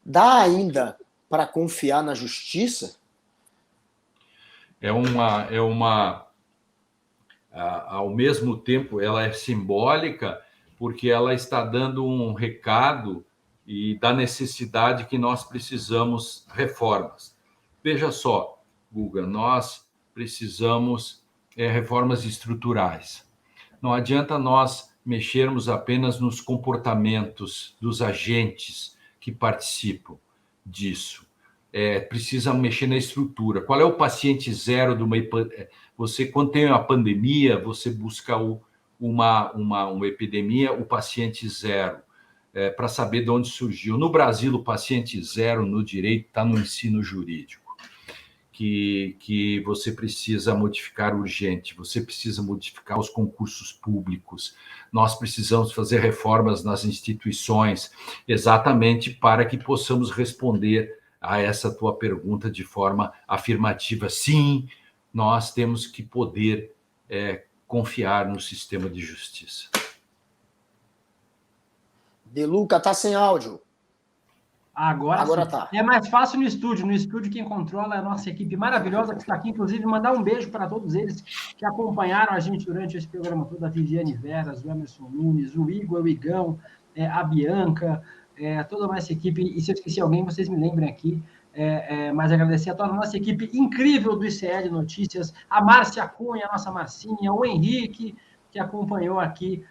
dá ainda para confiar na justiça? Ao mesmo tempo, ela é simbólica, porque ela está dando um recado e da necessidade que nós precisamos reformas. Veja só, Guga, nós precisamos reformas estruturais. Não adianta nós mexermos apenas nos comportamentos dos agentes que participam disso. Precisa mexer na estrutura. Qual é o paciente zero de uma... quando tem uma pandemia, você busca uma epidemia, o paciente zero, para saber de onde surgiu. No Brasil, o paciente zero no direito está no ensino jurídico, que você precisa modificar urgente, você precisa modificar os concursos públicos, nós precisamos fazer reformas nas instituições, exatamente para que possamos responder a essa tua pergunta de forma afirmativa. Sim, nós temos que poder confiar no sistema de justiça. De Luca, tá sem áudio. Agora tá. É mais fácil no estúdio. No estúdio quem controla é a nossa equipe maravilhosa que está aqui. Inclusive, mandar um beijo para todos eles que acompanharam a gente durante esse programa todo. A Viviane Veras, o Emerson Nunes, o Igor, o Igão, a Bianca, toda a nossa equipe. E se eu esqueci alguém, vocês me lembrem aqui. Mas agradecer a toda a nossa equipe incrível do ICL Notícias, a Márcia Cunha, a nossa Marcinha, o Henrique, que acompanhou aqui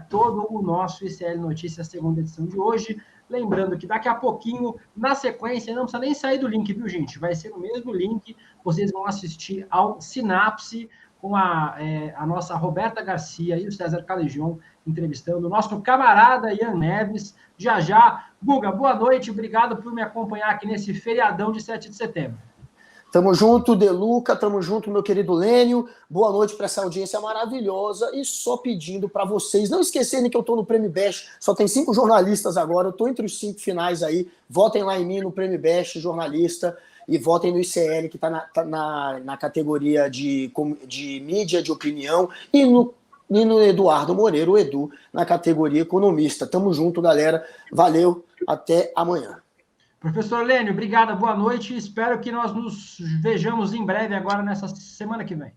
todo o nosso ICL Notícias, segunda edição de hoje. Lembrando que daqui a pouquinho, na sequência, não precisa nem sair do link, viu, gente? Vai ser no mesmo link, vocês vão assistir ao Sinapse, com a nossa Roberta Garcia e o César Calejon entrevistando o nosso camarada Ian Neves. Já. Guga, boa noite, obrigado por me acompanhar aqui nesse feriadão de 7 de setembro. Tamo junto, De Luca, tamo junto, meu querido Lênio. Boa noite para essa audiência maravilhosa. E só pedindo para vocês não esquecerem que eu tô no Prêmio Best, só tem 5 jornalistas agora, eu tô entre os 5 finais aí. Votem lá em mim no Prêmio Best, jornalista, e votem no ICL, que tá na categoria de mídia de opinião, e no Eduardo Moreira, o Edu, na categoria economista. Tamo junto, galera. Valeu, até amanhã. Professor Lênio, obrigado, boa noite. Espero que nós nos vejamos em breve agora nessa semana que vem.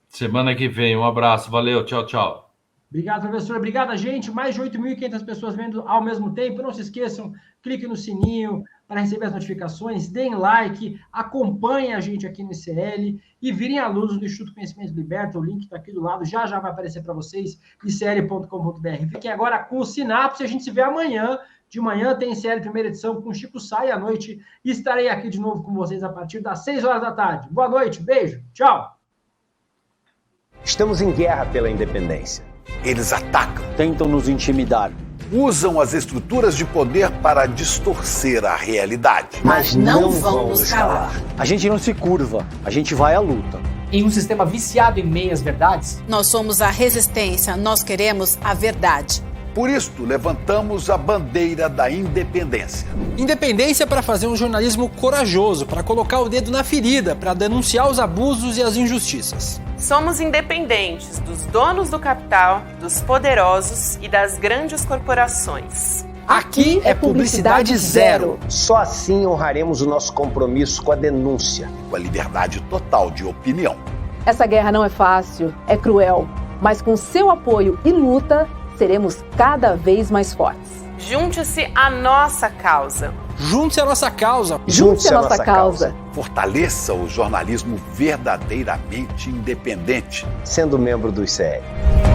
Semana que vem, um abraço, valeu, tchau, tchau. Obrigado, professor. Obrigado, gente. Mais de 8.500 pessoas vendo ao mesmo tempo. Não se esqueçam, clique no sininho para receber as notificações, deem like, acompanhem a gente aqui no ICL e virem alunos do Instituto Conhecimento Liberta. O link está aqui do lado, já vai aparecer para vocês, icl.com.br. Fiquem agora com o Sinapse. A gente se vê amanhã. De manhã tem ICL primeira edição com Chico Sá e à noite estarei aqui de novo com vocês a partir das 6 horas da tarde. Boa noite, beijo, tchau. Estamos em guerra pela independência. Eles atacam, tentam nos intimidar, usam as estruturas de poder para distorcer a realidade. Mas não vão nos calar. A gente não se curva, a gente vai à luta. Em um sistema viciado em meias-verdades, nós somos a resistência, nós queremos a verdade. Por isso, levantamos a bandeira da independência. Independência para fazer um jornalismo corajoso, para colocar o dedo na ferida, para denunciar os abusos e as injustiças. Somos independentes dos donos do capital, dos poderosos e das grandes corporações. Aqui é publicidade zero. Só assim honraremos o nosso compromisso com a denúncia. Com a liberdade total de opinião. Essa guerra não é fácil, é cruel, mas com seu apoio e luta, seremos cada vez mais fortes. Junte-se à nossa causa. Junte-se à nossa causa. Junte-se à nossa causa. Fortaleça o jornalismo verdadeiramente independente. Sendo membro do ICL.